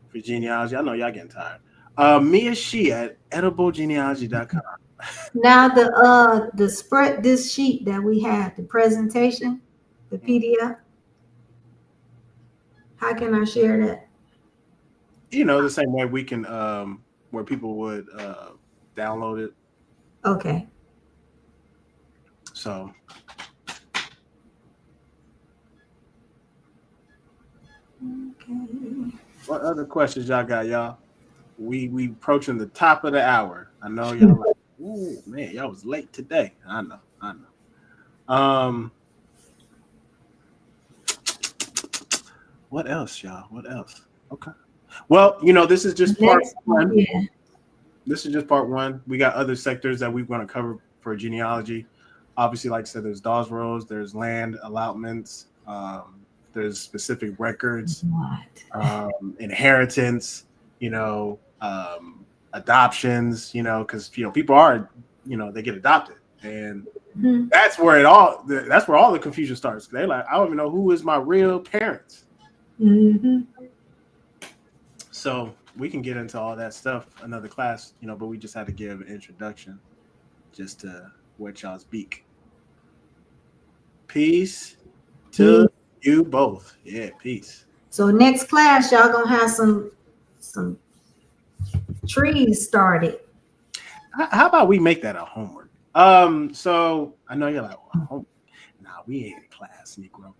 for genealogy, I know y'all getting tired. Mia She at ediblegenealogy.com. Now the spread, this sheet that we had, the presentation, the PDF. How can I share that? The same way we can, where people would download it. Okay. So. Okay. What other questions y'all got, y'all? We approaching the top of the hour. I know y'all like, ooh, man, y'all was late today. I know. What else, y'all? What else? Okay. Well, this is just part one. Yeah. This is just part one. We got other sectors that we're going to cover for genealogy. Obviously, like I said, there's Dawes Roads, there's land allotments, there's specific records, inheritance, adoptions, because people are, they get adopted, and that's where all the confusion starts. They're like, I don't even know who is my real parents. So we can get into all that stuff another class, but we just had to give an introduction just to what y'all speak. Peace to you both. Yeah, peace. So next class, y'all gonna have some trees started. How about we make that a homework? So I know you're like, well, nah, we ain't in class, Negro.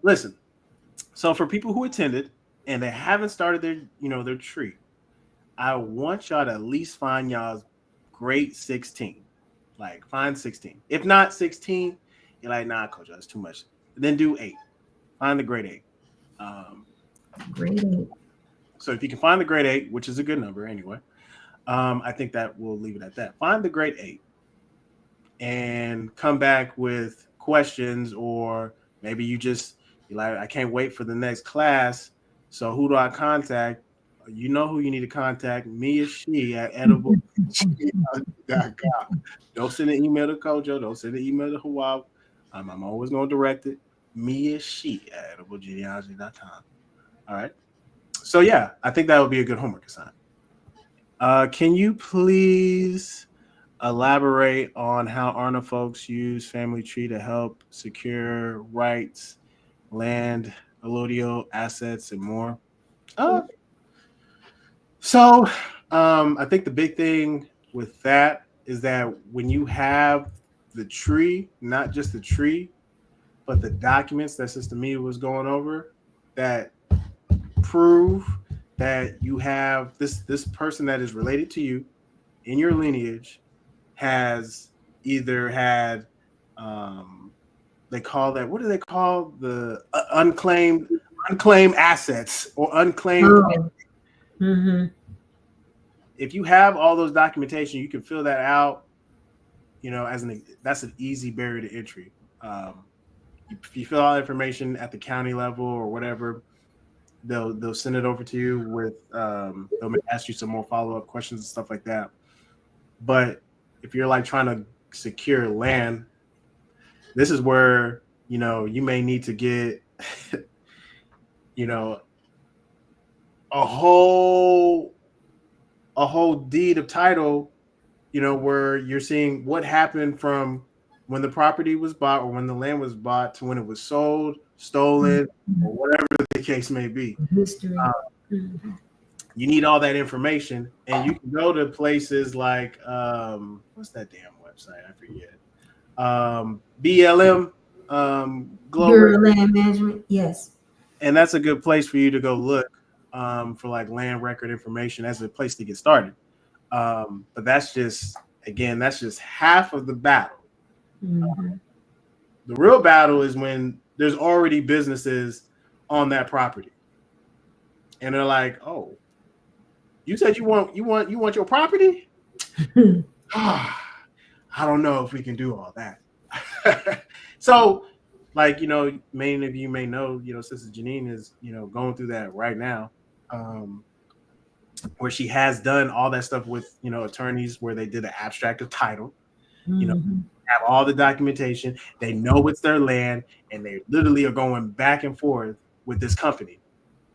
Listen. So for people who attended and they haven't started their tree, I want y'all to at least find y'all's grade 16. Like find 16. If not 16, you're like, nah, coach, that's too much. Then do 8. Find the grade 8. Grade 8. So if you can find the grade 8, which is a good number anyway, I think that we'll leave it at that. Find the grade 8 and come back with questions, or maybe you're like, I can't wait for the next class. So who do I contact? You know who you need to contact. Me or she at edible.com. Don't send an email to Kojo. Don't send an email to Hawab. I'm always going to direct it. Me or she at ediblegenealogy.com. All right. So, yeah, I think that would be a good homework assignment. Can you please elaborate on how Arna folks use Family Tree to help secure rights, land, allodial assets, and more? So I think the big thing with that is that when you have the tree, not just the tree, but the documents that Sister Mia was going over that prove that you have this person that is related to you in your lineage has either had they call that, what do they call the unclaimed assets or unclaimed If you have all those documentation, you can fill that out, that's an easy barrier to entry. If you fill out information at the county level or whatever, they'll send it over to you with they'll ask you some more follow-up questions and stuff like that. But if you're like trying to secure land, this is where you may need to get a whole deed of title, where you're seeing what happened from when the property was bought or when the land was bought to when it was sold, stolen, or whatever the case may be. History. You need all that information, and you can go to places like what's that damn website? I forget. BLM, Global Bureau of Land Management. Yes. And that's a good place for you to go look for like land record information as a place to get started. But that's just half of the battle. The real battle is when there's already businesses on that property, and they're like, "Oh, you said you want your property? I don't know if we can do all that." So, like, many of you may know, Sister Janine is, going through that right now, where she has done all that stuff with, attorneys where they did an abstract of title, have all the documentation. They know it's their land, and they literally are going back and forth with this company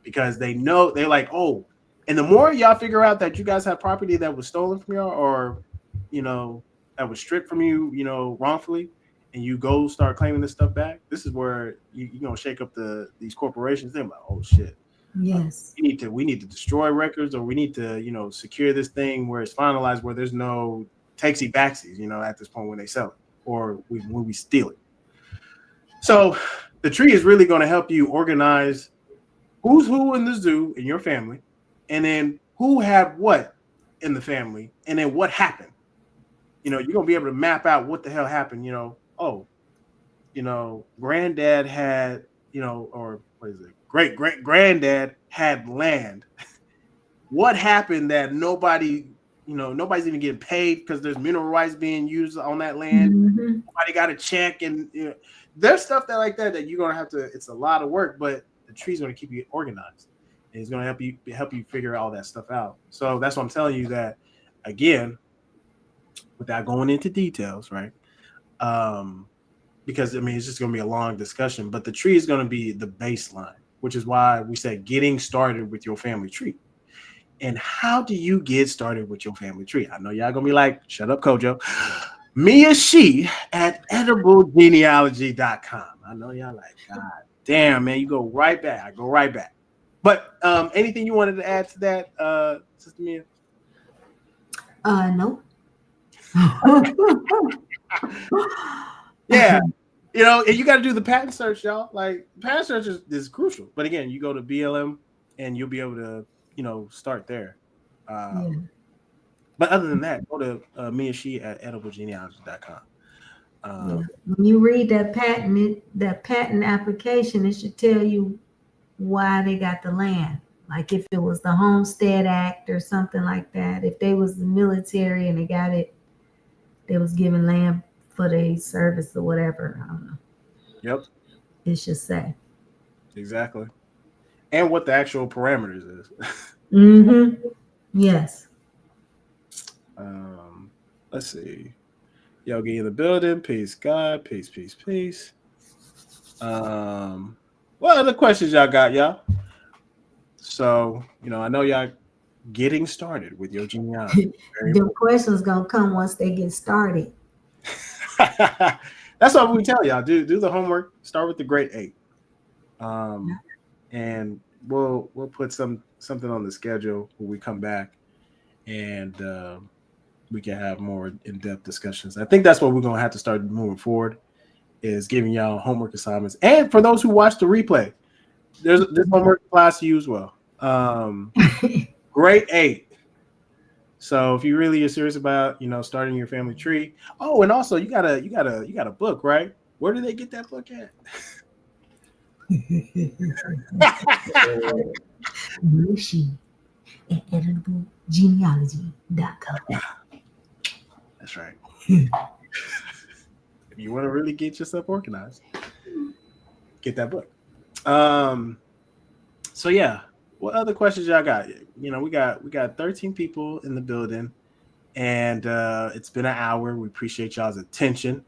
because they know they're like, oh, and the more y'all figure out that you guys have property that was stolen from y'all or, that was stripped from you, wrongfully, and you go start claiming this stuff back, this is where you're going to shake up these corporations. They're like, oh, shit. Yes. We need to destroy records, or we need to, secure this thing where it's finalized, where there's no takesy backsies, at this point when they sell it or when we steal it. So the tree is really going to help you organize who's who in the zoo in your family, and then who had what in the family, and then what happened. You're going to be able to map out what the hell happened. Granddad had, or what is it? Great granddad had land. What happened that nobody's even getting paid because there's mineral rights being used on that land. Nobody got a check, and there's stuff that you're gonna have to. It's a lot of work, but the tree's gonna keep you organized, and it's gonna help you figure all that stuff out. So that's what I'm telling you, that again, without going into details, right? Because it's just gonna be a long discussion, but the tree is gonna be the baseline, which is why we said getting started with your family tree. And how do you get started with your family tree? I know y'all gonna be like, shut up, Kojo. Mia She at ediblegenealogy.com. I know y'all like, God damn, man, you go right back. I go right back. But anything you wanted to add to that, Sister Mia? No. Yeah. And you got to do the patent search, y'all. Like, patent search is crucial. But again, you go to BLM and you'll be able to, start there. Yeah. But other than that, go to Mia She at ediblegenealogy.com. Yeah. When you read that patent application, it should tell you why they got the land. Like if it was the Homestead Act or something like that. If they was the military and they got it, they was given land for their service or whatever. I don't know. Yep. It should say. Exactly. And what the actual parameters is. Mm-hmm. Yes. Let's see. Y'all get in the building. Peace, God. Peace, peace, peace. What other questions y'all got, y'all? So, I know y'all getting started with your genealogy. The questions gonna come once they get started. That's what we tell y'all. Do the homework. Start with the grade 8. And we'll put something on the schedule when we come back, and we can have more in-depth discussions. I think that's what we're gonna have to start moving forward, is giving y'all homework assignments. And for those who watch the replay, there's this homework applies to you as well. Grade 8. So if you really are serious about starting your family tree. Oh, and also you got a book, right? Where do they get that book at? She at ediblegenealogy.com. That's right. If you want to really get yourself organized, get that book. So yeah, what other questions y'all got? We got 13 people in the building, and it's been an hour. We appreciate y'all's attention.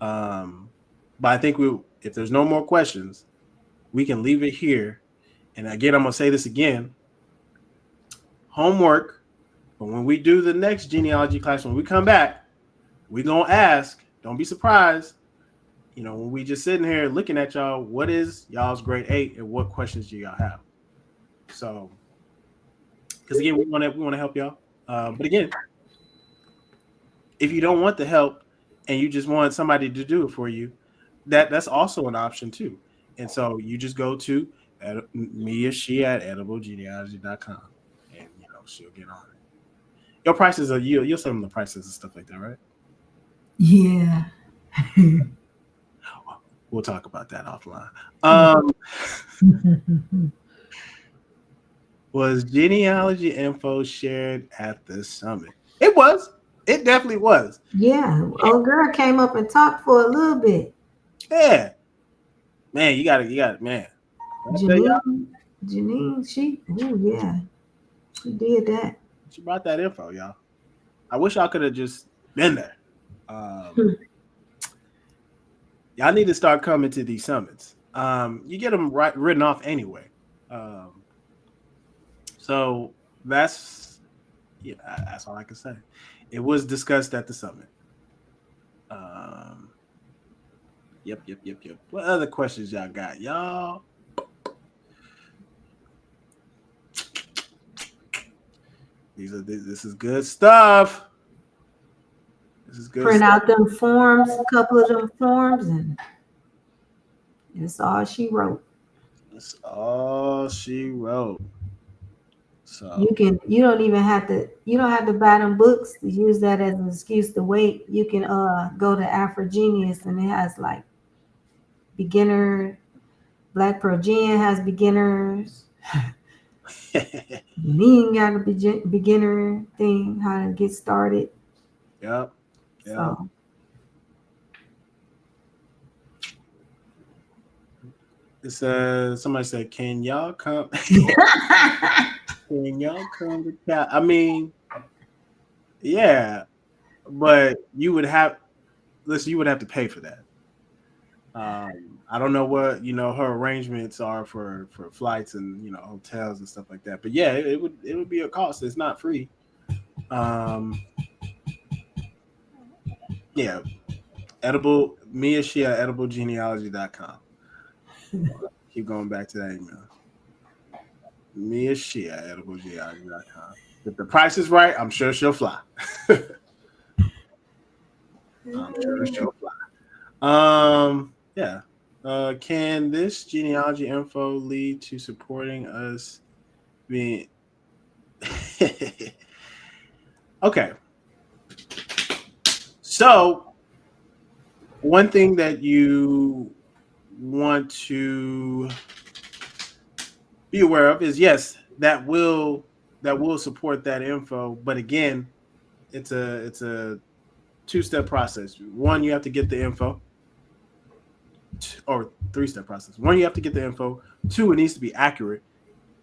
But I think if there's no more questions, we can leave it here. And again, I'm gonna say this again. Homework. But when we do the next genealogy class, when we come back, we're gonna ask. Don't be surprised. When we just sitting here looking at y'all, what is y'all's grade 8 and what questions do y'all have? So, because again, we want to help y'all. But again, if you don't want the help and you just want somebody to do it for you, that's also an option too. And so you just go to Mia She at ediblegenealogy.com, and she'll get on it. Your prices are you'll send them the prices and stuff like that, right? Yeah. We'll talk about that offline. Was genealogy info shared at the summit? It was. It definitely was. Yeah. Old girl came up and talked for a little bit. Yeah. Man, you got it, man. Janine, she did that. She brought that info, y'all. I wish y'all could have just been there. Y'all need to start coming to these summits. You get them written off anyway. So that's all I can say. It was discussed at the summit. Yep. What other questions y'all got, y'all? This is good stuff. This is good. Print out them forms, a couple of them forms, and that's all she wrote. That's all she wrote. So you don't have to buy them books to use that as an excuse to wait. You can go to Afrogenius, and it has like beginner. Black Pearl Gen has beginners. You ain't got a beginner thing, how to get started. Yep. So. It says, somebody said, can y'all come? Can y'all come to Cal? I mean, yeah, but you would have to pay for that. I don't know what her arrangements are for flights and hotels and stuff like that. But yeah, it would be a cost. It's not free. Yeah, edible Mia Shia ediblegenealogy.com. Keep going back to that email. Mia Shia ediblegenealogy.com. If the price is right, I'm sure she'll fly. I'm sure she'll fly. Yeah. Can this genealogy info lead to supporting us being okay? So one thing that you want to be aware of is yes, that will support that info, but again, it's a two-step process. One, you have to get the info, or three-step process. One, you have to get the info. Two, it needs to be accurate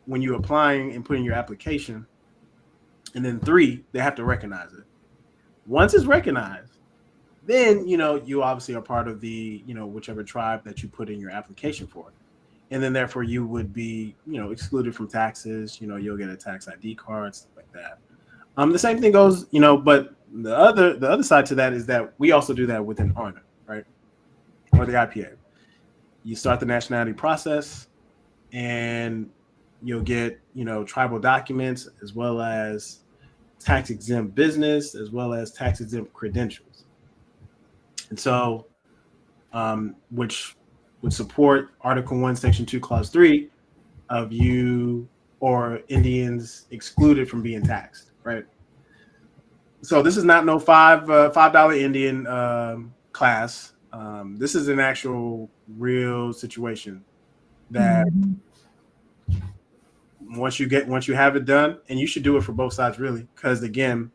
when you're applying and putting your application. And then three, they have to recognize it. Once it's recognized, then you obviously are part of the whichever tribe that you put in your application for, and then therefore you would be excluded from taxes. You'll get a tax ID card, stuff like that. The same thing goes, but the other side to that is that we also do that within ARNA, right, or the IPA. You start the nationality process, and you'll get tribal documents as well as tax exempt business as well as tax exempt credentials. And so, which would support Article 1, Section 2, Clause 3 of you or Indians excluded from being taxed, right? So this is not no $5 Indian class. This is an actual real situation that once you have it done, and you should do it for both sides really, because again,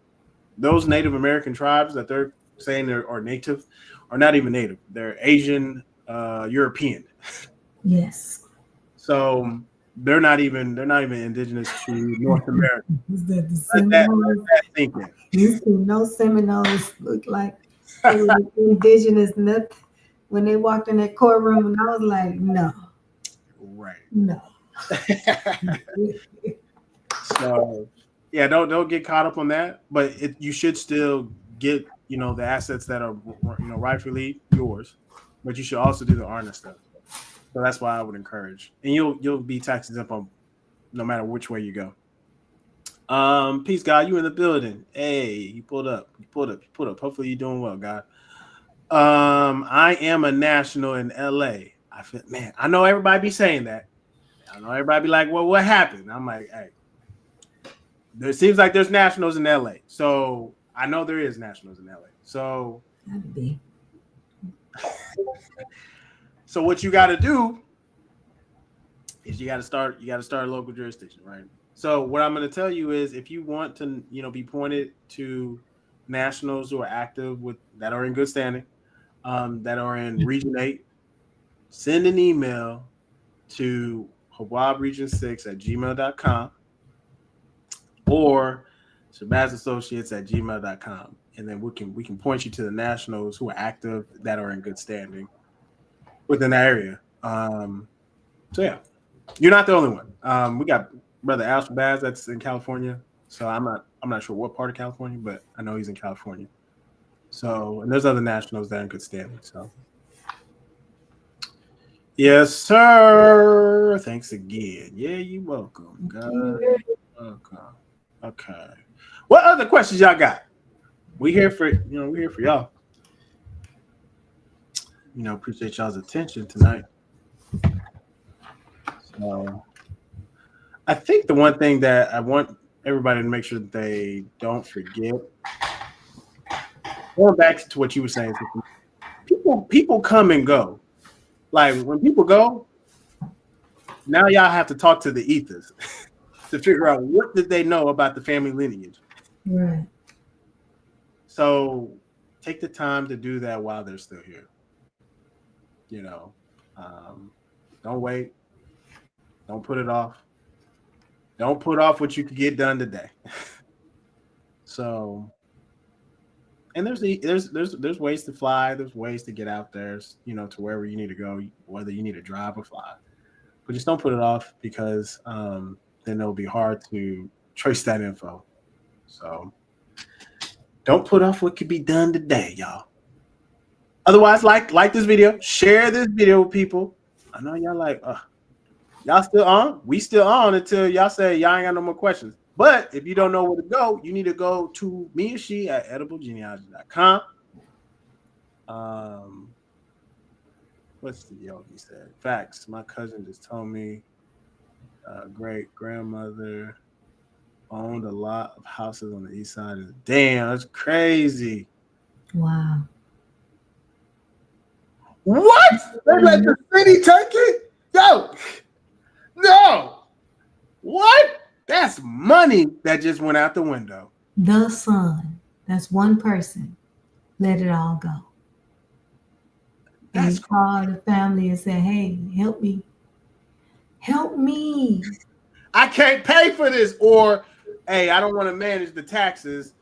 those Native American tribes that they're saying are native are not even native. They're Asian, European. Yes. So they're not even indigenous to North America. Is that the Seminoles? That thinking. You see, no Seminoles look like they were indigenous nothing when they walked in that courtroom, and I was like, no. Right. No. So yeah, don't get caught up on that. But you should still get the assets that are rightfully yours, but you should also do the ARNA stuff. So that's why I would encourage, and you'll be tax exempt on no matter which way you go. Peace, God, you in the building? Hey, you pulled up. Hopefully you're doing well, God. I am a national in LA. I know everybody be saying that. I know everybody be like, well, what happened? I'm like, hey, there seems like there's nationals in LA. So I know there is nationals in LA. So so what you got to do is you got to start a local jurisdiction, right? So what I'm going to tell you is, if you want to, be pointed to nationals who are active that are in good standing, that are in Region 8, send an email to hawabregion6@gmail.com or shabazassociates@gmail.com, and then we can point you to the nationals who are active that are in good standing within that area. So yeah, you're not the only one. We got Brother Al Shabazz that's in California. So I'm not sure what part of California, but I know he's in California. So, and there's other nationals that are in good standing. So yes, sir. Thanks again. Yeah, you're welcome. God, welcome. Okay. What other questions y'all got? We're here for y'all. Appreciate y'all's attention tonight. So I think the one thing that I want everybody to make sure that they don't forget, going back to what you were saying, people come and go. Like when people go, now y'all have to talk to the ethers to figure out what did they know about the family lineage. Right. So take the time to do that while they're still here. Don't wait. Don't put it off. Don't put off what you could get done today. So, and there's ways to fly. There's ways to get out there, to wherever you need to go, whether you need to drive or fly. But just don't put it off, because then it'll be hard to trace that info. So don't put off what could be done today, y'all. Otherwise, like this video, share this video with people. I know y'all like, y'all still on? We still on until y'all say y'all ain't got no more questions. But if you don't know where to go, you need to go to me and she at ediblegenealogy.com. What's the yogi said? Facts. My cousin just told me great grandmother owned a lot of houses on the east side. Damn, that's crazy. Wow. What? They let the city take it? Yo, no. What? That's money that just went out the window. The son, that's one person, let it all go. And he called the family and said, hey, help me. Help me. I can't pay for this. Or, hey, I don't want to manage the taxes.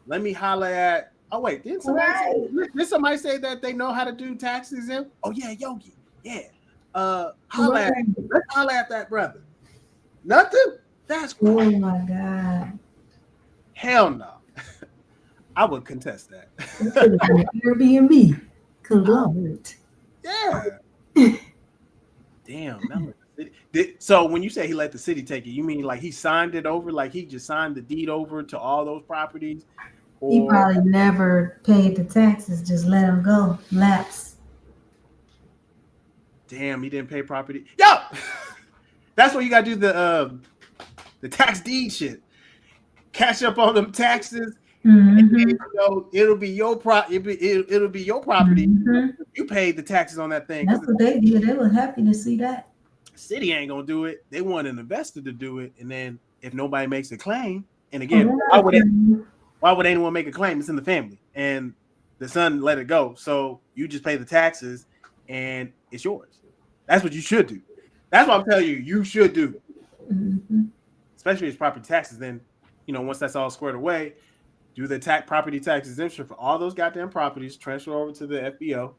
Let me holler at. Oh, wait. Didn't somebody say that they know how to do taxes? Oh, yeah, Yogi. Yeah. Let's holler at that brother. Nothing? That's crazy. Oh, my God. Hell no. I would contest that. Airbnb conglomerate. Yeah. Damn. So when you say he let the city take it, you mean like he signed it over? Like he just signed the deed over to all those properties? Or... He probably never paid the taxes. Just let him go. Lapse. Damn, he didn't pay property. Yo! That's what you got to do the tax deed shit. Catch up on them taxes. Mm-hmm. And, it'll be your it'll be your property. Mm-hmm. You paid the taxes on that thing. That's what they did. They were happy to see that. City ain't gonna do it. They want an investor to do it, and then if nobody makes a claim, and again, why would anyone make a claim? It's in the family, and the son let it go. So you just pay the taxes, and it's yours. That's what you should do. That's what I'm telling you. You should do, especially as property taxes. Then, once that's all squared away, do the property tax exemption for all those goddamn properties. Transfer over to the FBO.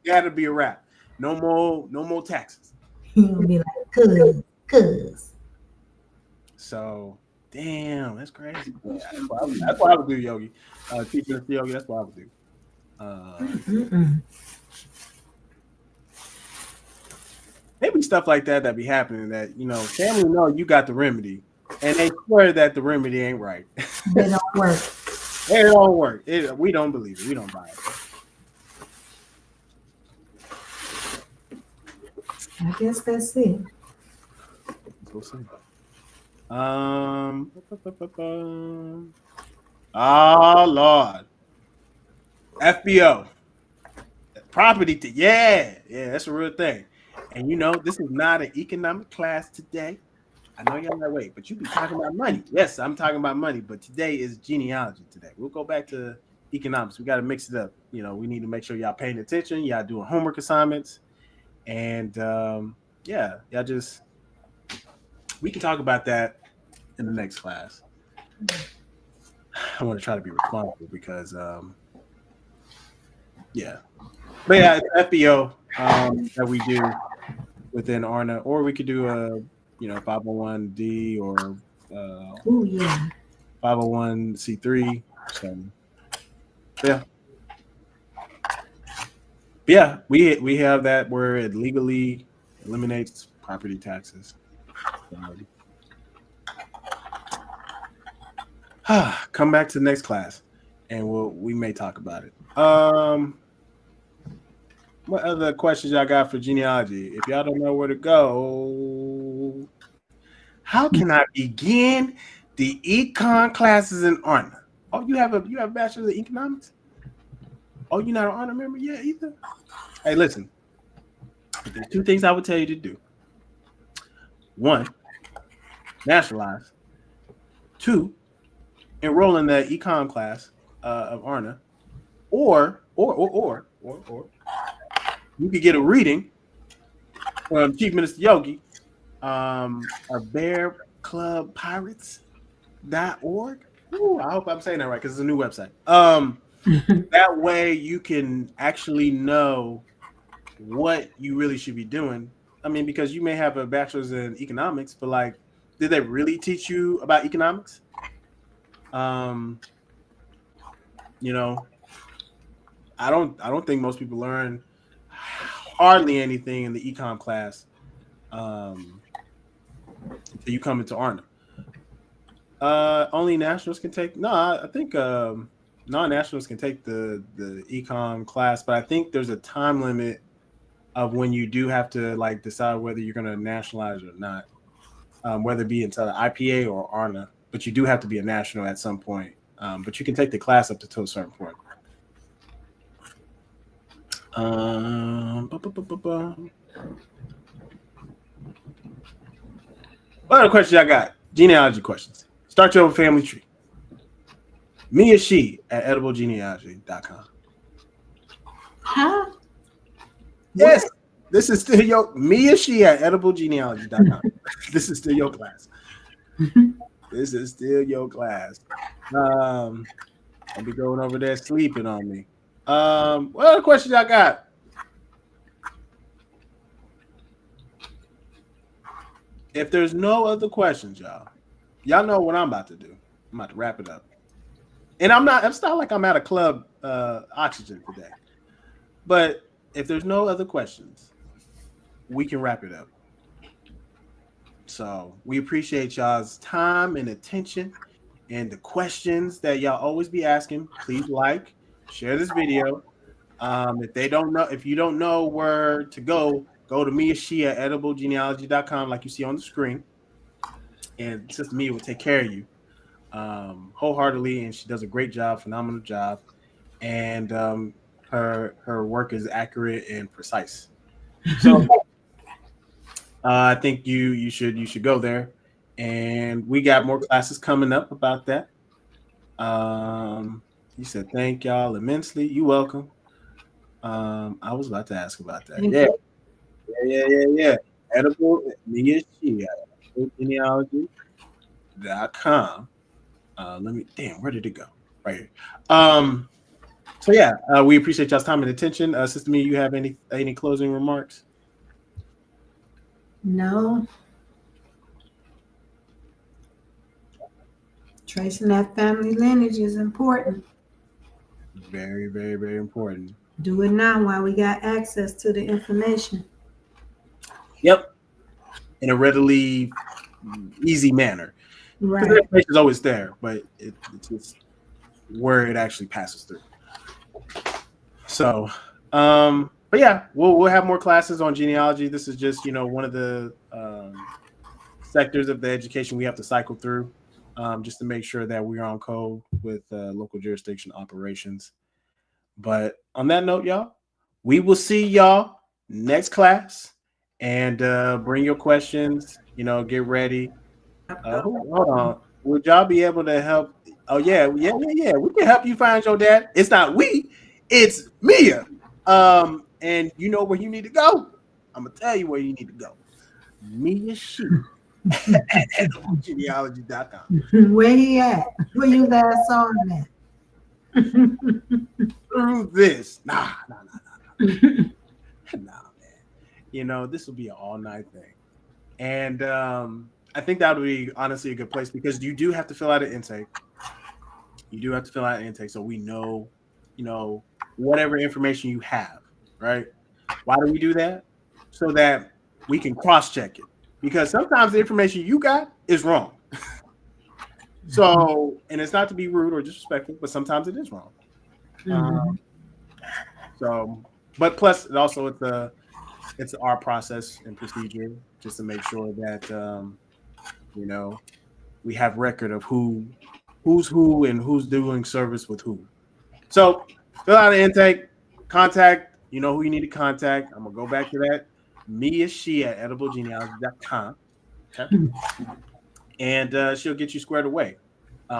Gotta be a wrap. No more taxes. He'll be like, cuz. So, damn, that's crazy. Yeah, that's what I would do, Yogi. Teaching us Yogi, that's what I would do. Maybe stuff like that be happening that, family know you got the remedy. And they swear that the remedy ain't right. They don't work. It don't work. We don't believe it. We don't buy it. I guess that's it. We'll see. Oh Lord. FBO. Property. Yeah, that's a real thing. And this is not an economic class today. I know y'all like, wait, but you be talking about money. Yes, I'm talking about money, but today is genealogy today. We'll go back to economics. We got to mix it up. We need to make sure y'all paying attention. Y'all doing homework assignments. And we can talk about that in the next class. I want to try to be responsible because, But yeah, it's FBO that we do within ARNA, or we could do a 501D or 501c3. So yeah, we have that where it legally eliminates property taxes. Come back to the next class, and we may talk about it. What other questions y'all got for genealogy? If y'all don't know where to go, how can I begin the econ classes in ARNA? Oh, you have a bachelor's of economics? Oh, you're not an ARNA member yet either? Hey, listen. There's two things I would tell you to do. One, nationalize. Two, enroll in the econ class of ARNA. Or you could get a reading from Chief Minister Yogi, bearclubpirates.org. Ooh, I hope I'm saying that right because it's a new website. That way you can actually know what you really should be doing. I mean, because you may have a bachelor's in economics, but did they really teach you about economics? I don't think most people learn hardly anything in the econ class until you come into ARNA. Only nationals can take. No, I think non-nationals can take the econ class, but I think there's a time limit of when you do have to like decide whether you're going to nationalize or not, whether it be into the IPA or ARNA. But you do have to be a national at some point. But you can take the class up to a certain point. What other questions I got? Genealogy questions. Start your own family tree. Me or she at ediblegenealogy.com. Huh? Yes, this is still your me or she at ediblegenealogy.com. This is still your class. This is still your class. I'll be going over there sleeping on me. What other questions I got? If there's no other questions, y'all know what I'm about to do. I'm about to wrap it up. And it's not like I'm at a club oxygen today. But if there's no other questions, we can wrap it up. So we appreciate y'all's time and attention and the questions that y'all always be asking. Please like, share this video. If you don't know where to go to me or she at ediblegenealogy.com like you see on the screen. And Sister Mia will take care of you wholeheartedly, and she does a great job, phenomenal job. And her work is accurate and precise. So I think you should go there. And we got more classes coming up about that. You said thank y'all immensely. You welcome. I was about to ask about that. Yeah. Edible me she genealogy.com. Where did it go? Right here. So yeah, we appreciate y'all's time and attention. Sister Mia, you have any closing remarks? No. Tracing that family lineage is important. Very, very, very important. Do it now while we got access to the information. Yep. In a readily easy manner. Right. The information is always there, but it's just where it actually passes through. So, but yeah, we'll have more classes on genealogy. This is just, one of the sectors of the education we have to cycle through just to make sure that we're on code with local jurisdiction operations. But on that note, y'all, we will see y'all next class, and bring your questions, get ready. Hold on. Would y'all be able to help? Oh, yeah. We can help you find your dad. It's not we, it's Mia. And you know where you need to go. I'm going to tell you where you need to go. Mia she at genealogy.com. Where he at? Where you last saw him at? Through this. Nah, man. This will be an all-night thing. And I think that would be honestly a good place because you do have to fill out an intake. So we know, whatever information you have, right? Why do we do that? So that we can cross-check it. Because sometimes the information you got is wrong. So, and it's not to be rude or disrespectful, but sometimes it is wrong. But plus it's our process and procedure just to make sure that we have record of who's who and who's doing service with who. So fill out an intake, contact, who you need to contact. I'm gonna go back to that. Me is she at ediblegenealogy.com. Okay. And she'll get you squared away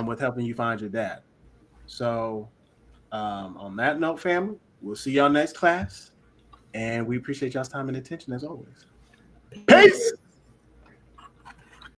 with helping you find your dad. So on that note, family, we'll see y'all next class. And we appreciate y'all's time and attention as always. Peace.